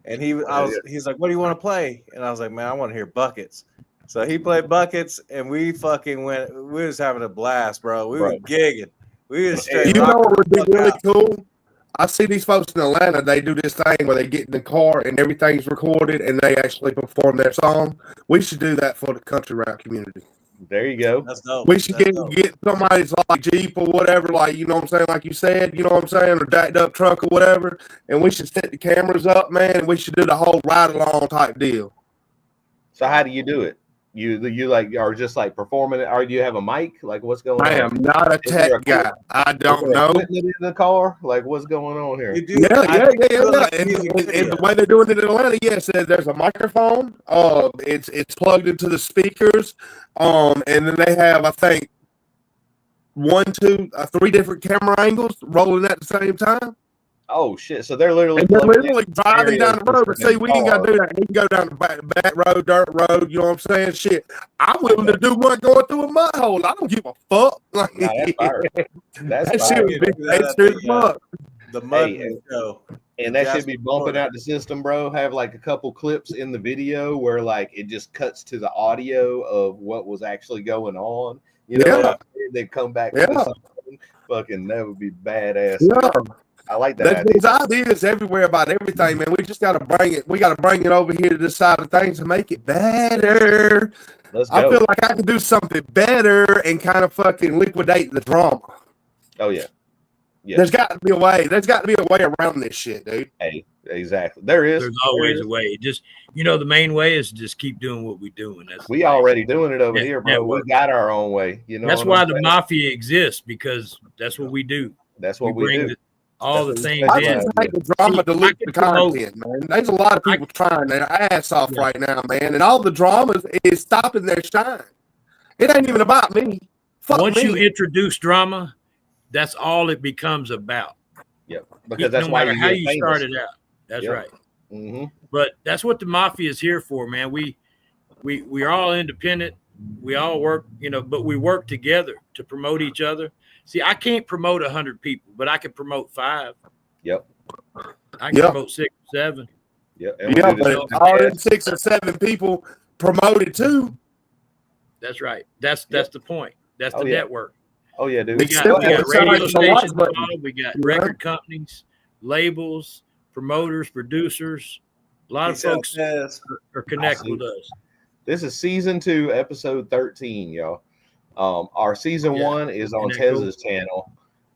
and he's like, "What do you want to play?" And I was like, "Man, I want to hear Buckets." So he played Buckets, and we fucking went. We was having a blast, bro. We were gigging. We was straight. You know what would be really cool? I see these folks in Atlanta. They do this thing where they get in the car and everything's recorded, and they actually perform their song. We should do that for the country rap community. There you go. That's dope. We should get somebody's like Jeep or whatever, like, you know what I'm saying, like you said, you know what I'm saying, or jacked up truck or whatever, and we should set the cameras up, man, and we should do the whole ride along type deal. So how do you do it? You like are just like performing it, or do you have a mic? Like what's going on? I am not a tech guy. I don't know. In the car, like what's going on here? Yeah. And the way they're doing it in Atlanta, yes, there's a microphone. It's plugged into the speakers. And then they have, I think, 3 different camera angles rolling at the same time. Oh shit! So they're literally driving down the road. But see, we ain't got to do that. We can go down the back road, dirt road. You know what I'm saying? Shit, I'm willing to do one going through a mud hole. I don't give a fuck. Like, nah, that's fire. That shit would be the mud show. And that should be bumping out the system, bro. Have like a couple clips in the video where like it just cuts to the audio of what was actually going on. You know, they come back to something. Fucking that would be badass. Yeah. I like that. There's ideas everywhere about everything, man. We just got to bring it. We got to bring it over here to this side of things to make it better. Let's go. I feel like I can do something better and kind of fucking liquidate the drama. Oh yeah. Yeah. There's got to be a way. There's got to be a way around this shit, dude. Hey, exactly. There is. There's always a way. Just the main way is just keep doing what we're doing. We already doing it over here, bro. We got our own way. You know. That's why the Mafia exists, because that's what we do. That's what we do. All the things I just make the drama dilute the content, man. There's a lot of people trying their ass off right now, man, and all the drama is stopping their shine. It ain't even about me. Once you introduce drama, that's all it becomes about. Yep, because that's no why matter how you started out. That's right. Mm-hmm. But that's what the Mafia is here for, man. We're all independent. We all work, but we work together to promote each other. See, I can't promote 100 people, but I can promote 5. Yep. I can promote 6 or 7. Yep. But all them 6 or 7 people promoted too. That's right. That's the point. That's the network. Oh yeah, dude. We got radio stations involved. We got record companies, labels, promoters, producers. A lot of folks are connected with us. This is season 2, episode 13, y'all. Our season 1 is on Tez's channel,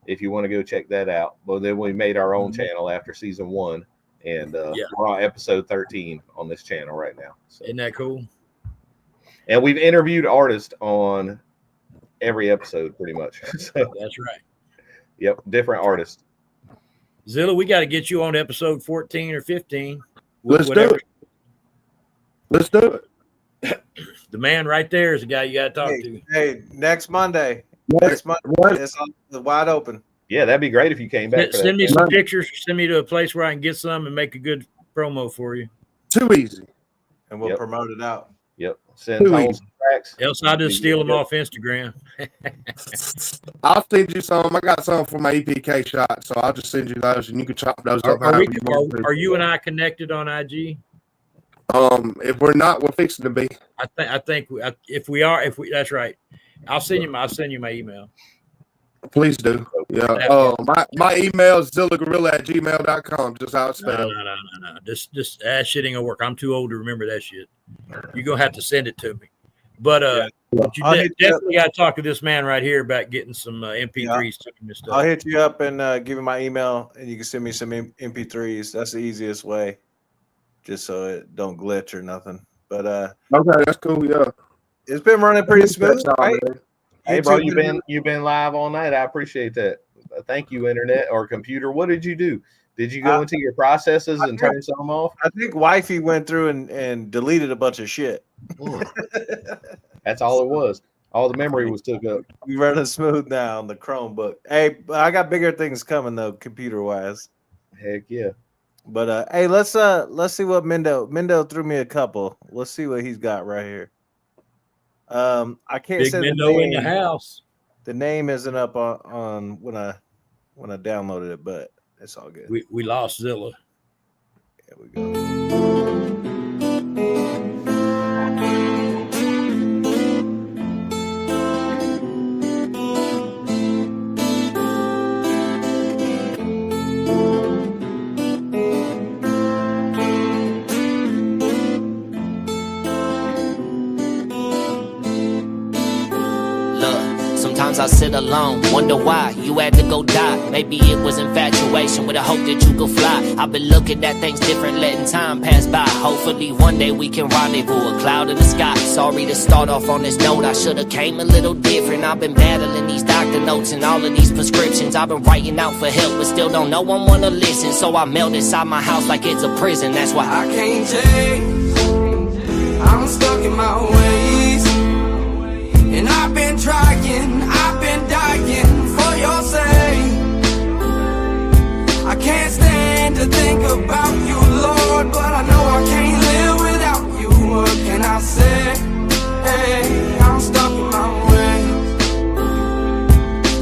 if you want to go check that out. But then we made our own channel after season 1, and we're on episode 13 on this channel right now. So. Isn't that cool? And we've interviewed artists on every episode, pretty much. So, that's right. Yep, different artists. Zilla, we got to get you on episode 14 or 15. Let's do it. Let's do it. The man right there is the guy you got to talk to. Hey, next Monday. Next Monday, it's wide open. Yeah, that'd be great if you came back. Send me some pictures. Send me to a place where I can get some and make a good promo for you. Too easy. And we'll promote it out. Yep. Send some tracks. Else I'll just steal them off Instagram. I'll send you some. I got some for my EPK shot, so I'll just send you those, and you can chop those up. Are you and I connected on IG? If we're not, we're fixing to be. I think if we are, that's right. I'll send you my email. Please do. Yeah. My email is zillagorilla@gmail.com. Just how it's spelled. No. This that shit ain't gonna work. I'm too old to remember that shit. You're gonna have to send it to me. But you definitely got to talk to this man right here about getting some MP3s to him and stuff. I'll hit you up and give you my email, and you can send me some MP3s. That's the easiest way, just so it don't glitch or nothing. But okay, that's cool. Yeah, it's been running pretty smooth. Right? Hey, bro, you've been live all night. I appreciate that. Thank you, internet or computer. What did you do? Did you go into your processes and turn some off? I think Wifey went through and deleted a bunch of shit. That's all it was. All the memory was took up. We running smooth now on the Chromebook. Hey, I got bigger things coming though, computer wise. Heck yeah. But hey, let's see what Mendo threw me a couple. Let's see what he's got right here. I can't Big say Mendo the name. in the house. The name isn't up on when I downloaded it, but it's all good. We lost Zilla. There we go. Sometimes I sit alone, wonder why you had to go die. Maybe it was infatuation with a hope that you could fly. I've been looking at things different, letting time pass by. Hopefully one day we can rendezvous, a cloud in the sky. Sorry to start off on this note, I should've came a little different. I've been battling these doctor notes and all of these prescriptions. I've been writing out for help, but still don't know one wanna listen. So I melt inside my house like it's a prison. That's why I can't change. I'm stuck in my ways, and I've been trying, I've been dying for your sake. I can't stand to think about you, Lord, but I know I can't live without you. What can I say? Hey, I'm stuck in my ways.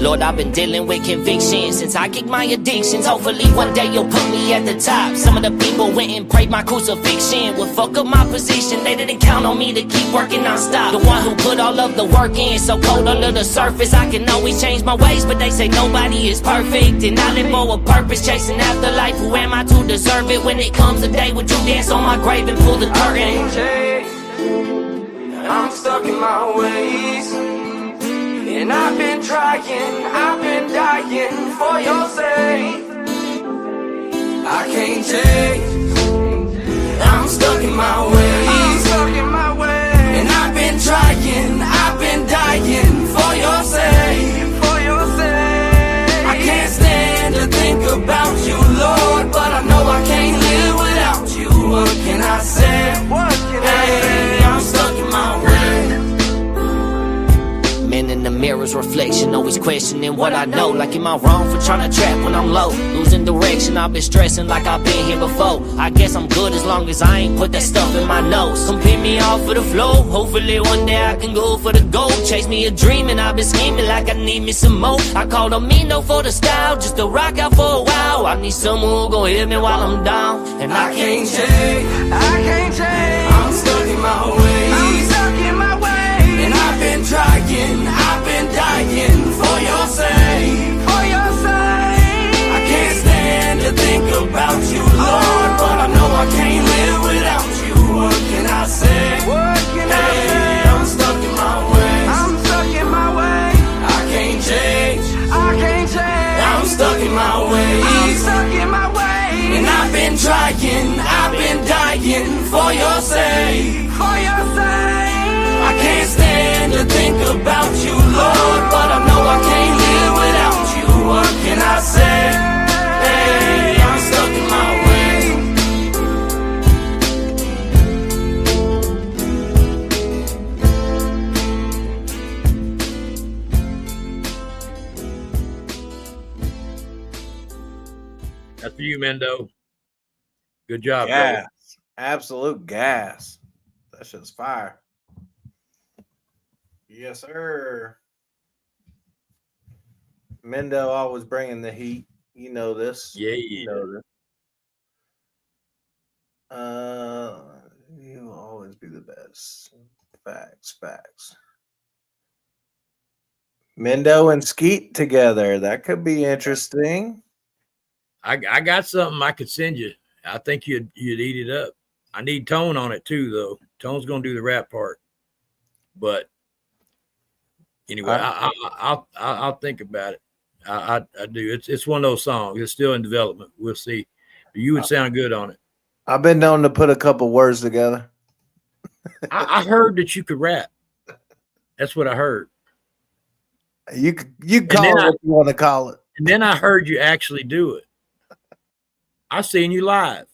Lord, I've been dealing with conviction since I kicked my addictions. Hopefully one day you'll put me at the top. Some of the people went and prayed my crucifixion would fuck up my position. They didn't count on me to keep working non-stop. The one who put all of the work in, so cold under the surface. I can always change my ways, but they say nobody is perfect. And I live for a purpose, chasing after life. Who am I to deserve it? When it comes a day, would you dance on my grave and pull the curtain? I'm stuck in my ways, and I've been trying, I've been dying for your sake. I can't change. I'm stuck in my ways, and I've been trying, I've been dying for your sake. I can't stand to think about you, Lord, but I know I can't live without you. What can I say? Hey, I'm stuck in my ways. Man in the mirror's reflection, always questioning what I know. Like, am I wrong for trying to trap when I'm low? Losing direction, I've been stressing like I've been here before. I guess I'm good as long as I ain't put that stuff in my nose. Come pick me off for the flow, hopefully one day I can go for the gold. Chase me a dream and I've been scheming like I need me some more. I called Amino for the style, just to rock out for a while. I need someone who gon' hit me while I'm down. And I can't change, I'm stuck in my ways, and I've been trying, I've been dying for your sake. I can't stand to think about you, Lord, but I know I can't live without you. What can I say? Hey, I'm stuck in my ways, I can't change. I'm stuck in my ways, and I've been trying, I've been dying for your sake. I can't stand to think about you, Lord, but I know I can't live without you. What can I say? Hey, I'm stuck in my ways. That's for you, Mendo. Good job, gas. brother. Absolute gas. That shit's fire. Yes, sir. Mendo always bringing the heat. You know this. Yeah. You know this. You will always be the best. Facts. Mendo and Skeet together. That could be interesting. I got something I could send you. I think you'd eat it up. I need Tone on it too, though. Tone's gonna do the rap part, but anyway, I'll think about it. I do. It's one of those songs. It's still in development. We'll see. But you would sound good on it. I've been known to put a couple words together. I heard that you could rap. That's what I heard. You call it what you want to call it. And then I heard you actually do it. I've seen you live.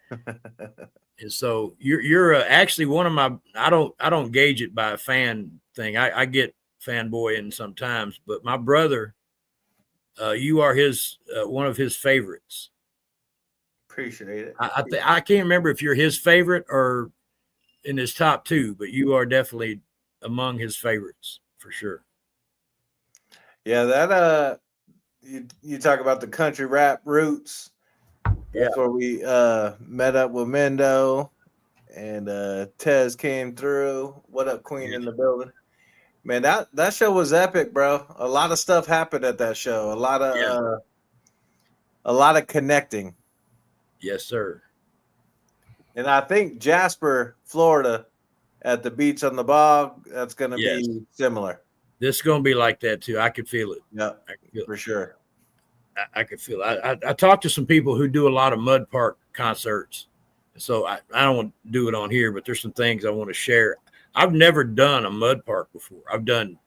And so you're actually one of my. I don't gauge it by a fan thing. I get fanboying sometimes, but my brother, you are his one of his favorites. Appreciate it. I can't remember if you're his favorite or in his top two, but you are definitely among his favorites for sure. Yeah, that you talk about the country rap roots. Yeah, that's where we met up with Mendo and Tez came through. What up, Queen in the building? Man, that show was epic, bro. A lot of stuff happened at that show. A lot of connecting. Yes, sir. And I think Jasper, Florida, at the beach on the bog, that's going to be similar. This is going to be like that too. I could feel it. Yeah, I could feel for sure. I could feel it. I talked to some people who do a lot of mud park concerts. So I don't want to do it on here, but there's some things I want to share. I've never done a mud park before. I've done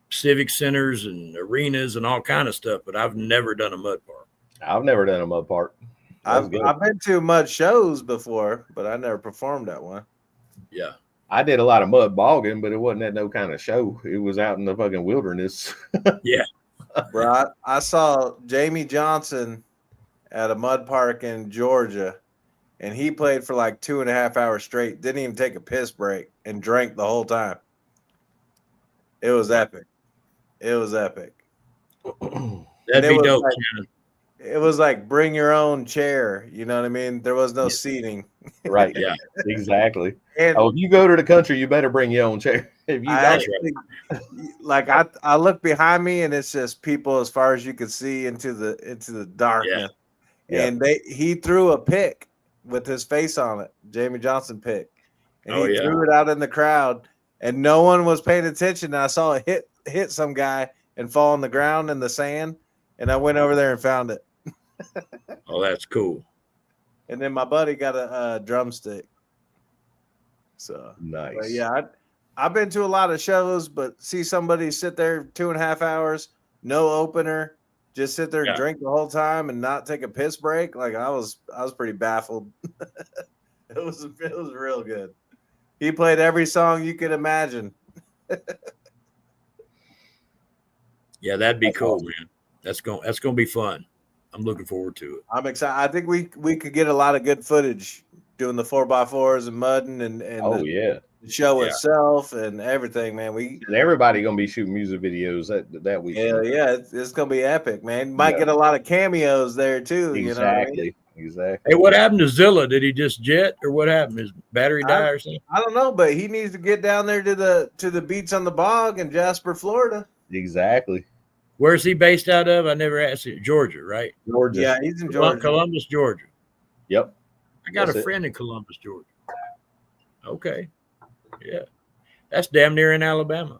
civic centers and arenas and all kind of stuff, but I've never done a mud park. I've never done a mud park. I've been to mud shows before, but I never performed at one. Yeah. I did a lot of mud bogging, but it wasn't at no kind of show. It was out in the fucking wilderness. Yeah. Bro, I saw Jamie Johnson at a mud park in Georgia, and he played for like 2.5 hours straight. Didn't even take a piss break and drank the whole time. It was epic. It was epic. That'd be dope. It was like bring your own chair. You know what I mean? There was no seating. Right. Yeah. Exactly. And if you go to the country, you better bring your own chair. If you like I look behind me and it's just people as far as you can see into the darkness. Yeah. And he threw a pick with his face on it, Jamie Johnson pick. And he threw it out in the crowd and no one was paying attention. And I saw it hit some guy and fall on the ground in the sand. And I went over there and found it. Oh, that's cool. And then my buddy got a drumstick. So nice. But yeah, I've been to a lot of shows, but see somebody sit there 2.5 hours, no opener, just sit there and drink the whole time and not take a piss break. Like I was pretty baffled. It was real good. He played every song you could imagine. Yeah, that'd be cool, man. That's gonna be fun. I'm looking forward to it. I'm excited. I think we could get a lot of good footage doing the 4x4s and mudding and the show itself and everything, man. And everybody gonna be shooting music videos that week. Yeah, it's gonna be epic, man. Might get a lot of cameos there too. Exactly. You know what I mean? Exactly. Hey, what happened to Zilla? Did he just jet or what happened? His battery die or something? I don't know, but he needs to get down there to the beach on the bog in Jasper, Florida. Exactly. Where's he based out of? I never asked you. Georgia, right? Georgia. Yeah, he's in Georgia. Columbus, Georgia. Yep. I got a friend in Columbus, Georgia. Okay. Yeah. That's damn near in Alabama.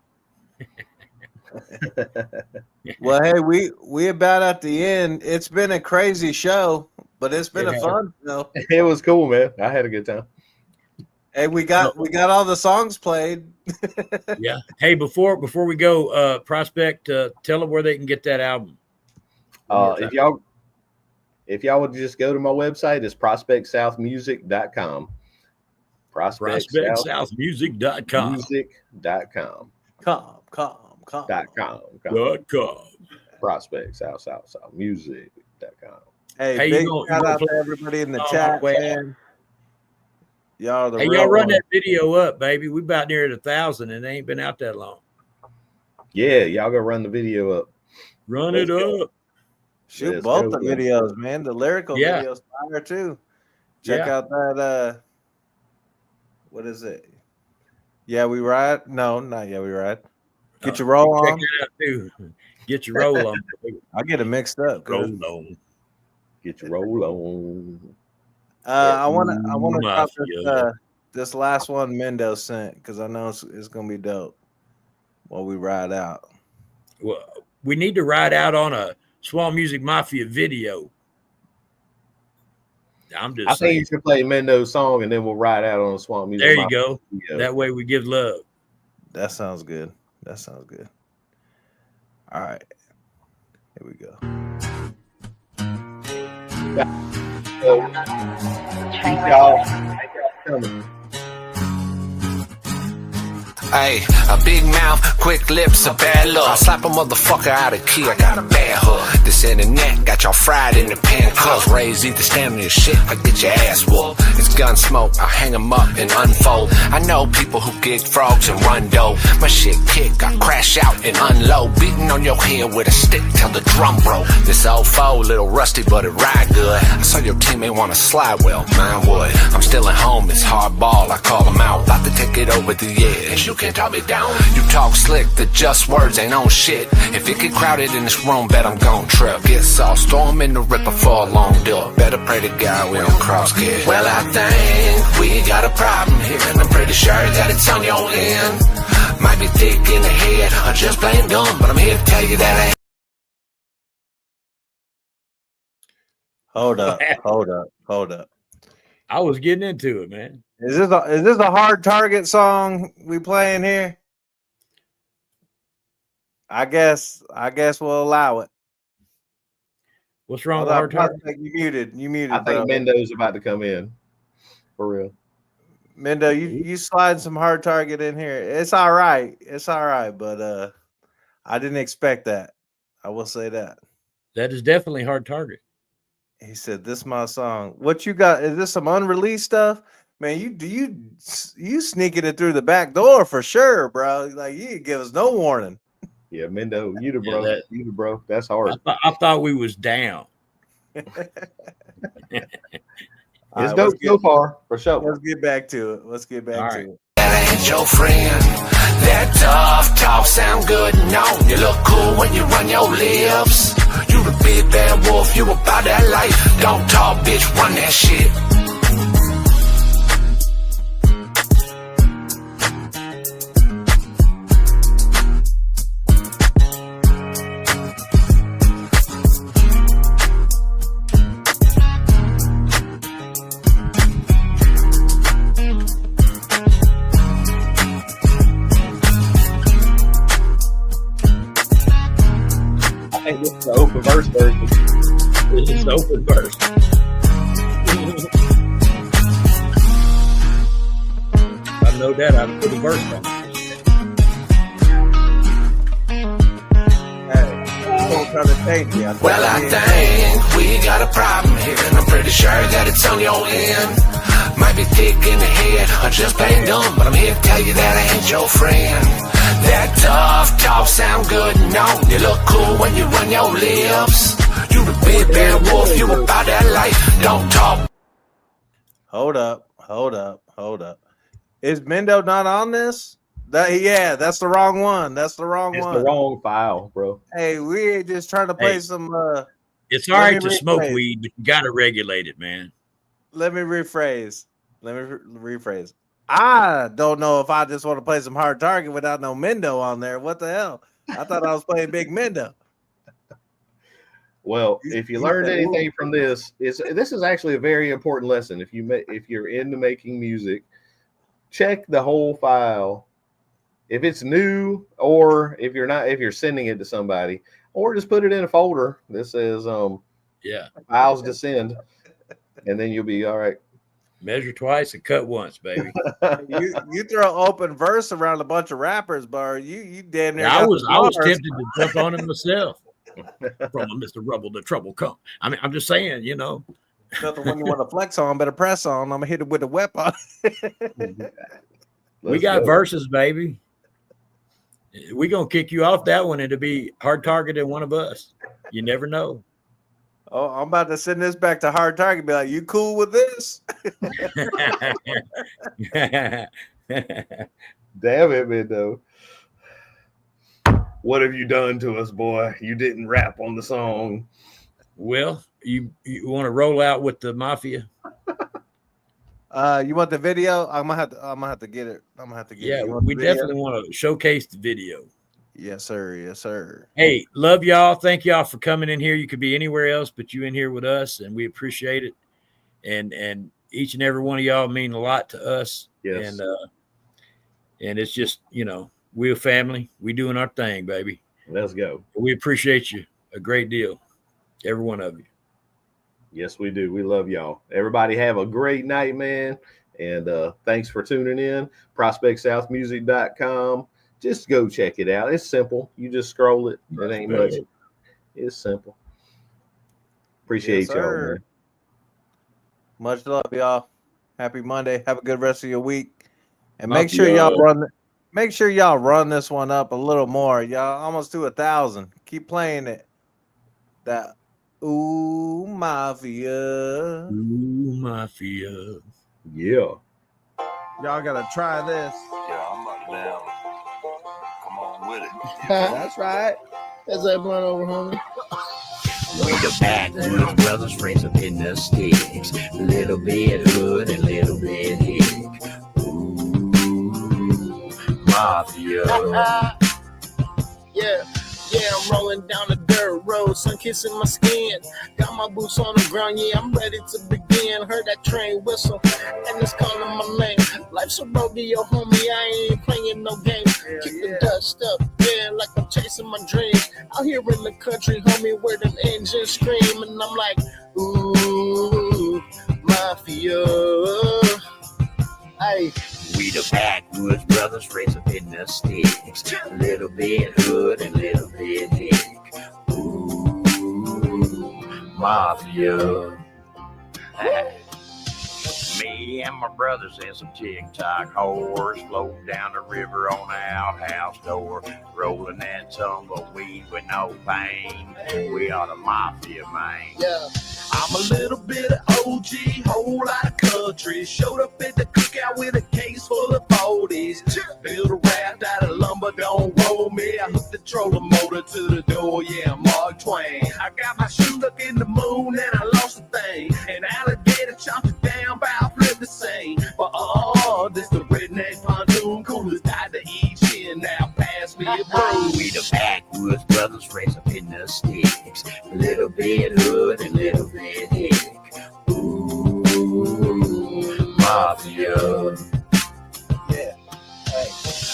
Well, hey, we about at the end. It's been a crazy show, but it's been a fun show. It was cool, man. I had a good time. Hey, we got all the songs played. Yeah. Hey, before we go, Prospect, tell them where they can get that album. If y'all would just go to my website, it's prospectsouthmusic.com. Prospectsouthmusic.com. Music.com. .com. Prospectsouthmusic.com. Hey, big shout out to everybody in the chat, man. Y'all run that video up, baby. We about near at 1,000 and it ain't been out that long. Yeah, y'all go run the video up. Run it up. Shoot both the videos, man. The lyrical videos fire too. Check out that what is it? Yeah, we ride. No, not yeah, we ride. Get your roll on. Check that out too. Get your roll on. I get it mixed up. Roll on. Get your roll on. I want to drop this last one Mendo sent because I know it's gonna be dope while we ride out. Well, we need to ride out on a Swamp Music Mafia video. I think you should play Mendo's song and then we'll ride out on a Swamp Music. There you Mafia go. Video. That way we give love. That sounds good. All right, here we go. Hey, a big mouth, quick lips, a bad look. I slap a motherfucker out of key, I got a bad hook. This internet got y'all fried in the handcuffs. Raised either standing your shit or get your ass whooped. It's gun smoke, I hang them up and unfold. I know people who gig frogs and run dough. My shit kick, I crash out and unload. Beating on your head with a stick till the drum broke. This old foe, little rusty, but it ride good. I saw your teammate wanna slide, well, mine would. I'm still at home, it's hard ball, I call them out. About to take it over the edge, you can't talk me down. You talk slick, the just words ain't on shit. If it get crowded in this room, bet I'm gon' trip. Get saw, storm in the ripper for a long dip. Better pray to God we don't cross kids. Well, I think we got a problem here, and I'm pretty sure that it's on your end. Might be be thick in the head or just plain dumb, but I'm here to tell you that I ain't. Hold up. I was getting into it, man. Is this a hard target song we playing here? I guess we'll allow it. What's wrong with hard target? You muted. I think Mendo's about to come in. For real. Mendo, you slide some hard target in here. It's all right. But I didn't expect that. I will say that. That is definitely hard target. He said, "This is my song." What you got? Is this some unreleased stuff? Man, you sneaking it through the back door for sure, bro. Like you didn't give us no warning. Yeah, Mendo, you the bro. That's hard. I thought we was down. It's dope so far, for sure. Let's get back to it. To it. That ain't your friend. That tough talk sound good and on. You look cool when you run your lips. You the big bad wolf, you about that life. Don't talk, bitch, run that shit. I think this is the open verse version. This is the open verse. I know that. I put a verse on it. Well, I think we got a problem here, and I'm pretty sure that it's on your end. Might be thick in the head or just plain dumb, but I'm here to tell you that I ain't your friend. That tough talk sound good and on. You look cool when you run your lips. You the big bad wolf, you about that life. Don't talk. Hold up. Is Mendo not on this? That's the wrong one. It's the wrong file, bro. Hey, we ain't just trying to play some. It's all right to smoke weed, but you got to regulate it, man. Let me rephrase. I don't know if I just want to play some hard target without no Mendo on there. What the hell? I thought I was playing Big Mendo. Well, if you learned anything from this, this is actually a very important lesson. If you're into making music, check the whole file. If it's new, or if you're sending it to somebody, or just put it in a folder that says files to send, and then you'll be all right. Measure twice and cut once, baby. you throw open verse around a bunch of rappers, Bar. You damn near. I was tempted to jump on it myself. From Mr. Rubble, the trouble come. I mean, I'm just saying, Nothing when you want to flex on, better press on. I'm gonna hit it with a weapon. We got verses, baby. We gonna kick you off that one, and to be hard targeted one of us. You never know. Oh, I'm about to send this back to hard target. Be like, you cool with this? Damn it, Mendo. What have you done to us, boy? You didn't rap on the song. Well, you want to roll out with the Mafia? You want the video? I'm gonna have to get it. Yeah, we definitely want to showcase the video. Yes, sir. Hey, love y'all. Thank y'all for coming in here. You could be anywhere else, but you in here with us, and we appreciate it. And each and every one of y'all mean a lot to us. Yes. And it's just, we're a family. We doing our thing, baby. Let's go. We appreciate you a great deal, every one of you. Yes, we do. We love y'all. Everybody have a great night, man. And thanks for tuning in. ProspectSouthMusic.com. Just go check it out. It's simple. You just scroll it. It ain't much. It's simple. Appreciate y'all, man. Much love, y'all. Happy Monday. Have a good rest of your week. And make sure y'all run this one up a little more. Y'all almost to 1,000. Keep playing it. That Ooh Mafia. Ooh Mafia. Yeah. Y'all gotta try this. Yeah, I'm up down. Come on with it. That's right. That's that blunt over, homie. We the backwoods brothers raised up in the sticks. A little bit hood and a little bit hick. Ooh, Mafia. Yeah, I'm rolling down the dirt road, sun kissing my skin. Got my boots on the ground, yeah, I'm ready to begin. Heard that train whistle, and it's calling my name. Life's a rodeo, homie, I ain't playing no games. Keep the dust up, yeah, like I'm chasing my dreams. Out here in the country, homie, where them engines scream. And I'm like, ooh, Mafia. Hey. We the backwoods brothers raised up in the sticks. A little bit hood and a little bit hick. Ooh, Mafia. Me and my brothers and some TikTok whores floating down the river on an outhouse door, rolling that tumbleweed with no pain. We are the Mafia, man. Yeah. I'm a little bit of OG, whole lot of country. Showed up at the cookout with a case full of 40s. Build a raft out of lumber, don't roll me. I hooked the trolling motor to the door, yeah, I'm Mark Twain. I got my shoe stuck in the moon and I lost the thing. An alligator chomped it down, bow flip the same. But this the redneck pontoon, coolest died to eat shit. Now pass me a brew. We the backwoods brothers raised up in the sticks. A little bit hood and a little bit hick. Ooh, Mafia. Yeah. Hey.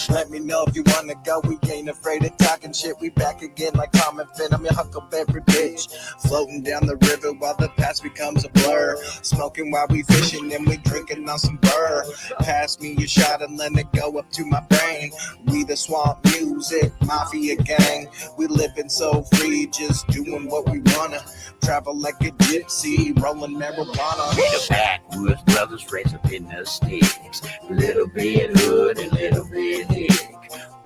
Let me know if you wanna go. We ain't afraid of talking shit. We back again like Tom and Finn. I'm your huckleberry bitch. Floating down the river while the past becomes a blur. Smoking while we fishing and we drinking on some burr. Pass me your shot and let it go up to my brain. We the swamp music, Mafia gang. We living so free, just doing what we wanna. Travel like a gypsy, rolling marijuana. We the backwoods brothers raised up in the sticks. A little bit hood and a little bit hick.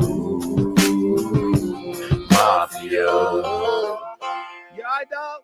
Ooh, Mafia. Yeah, dog.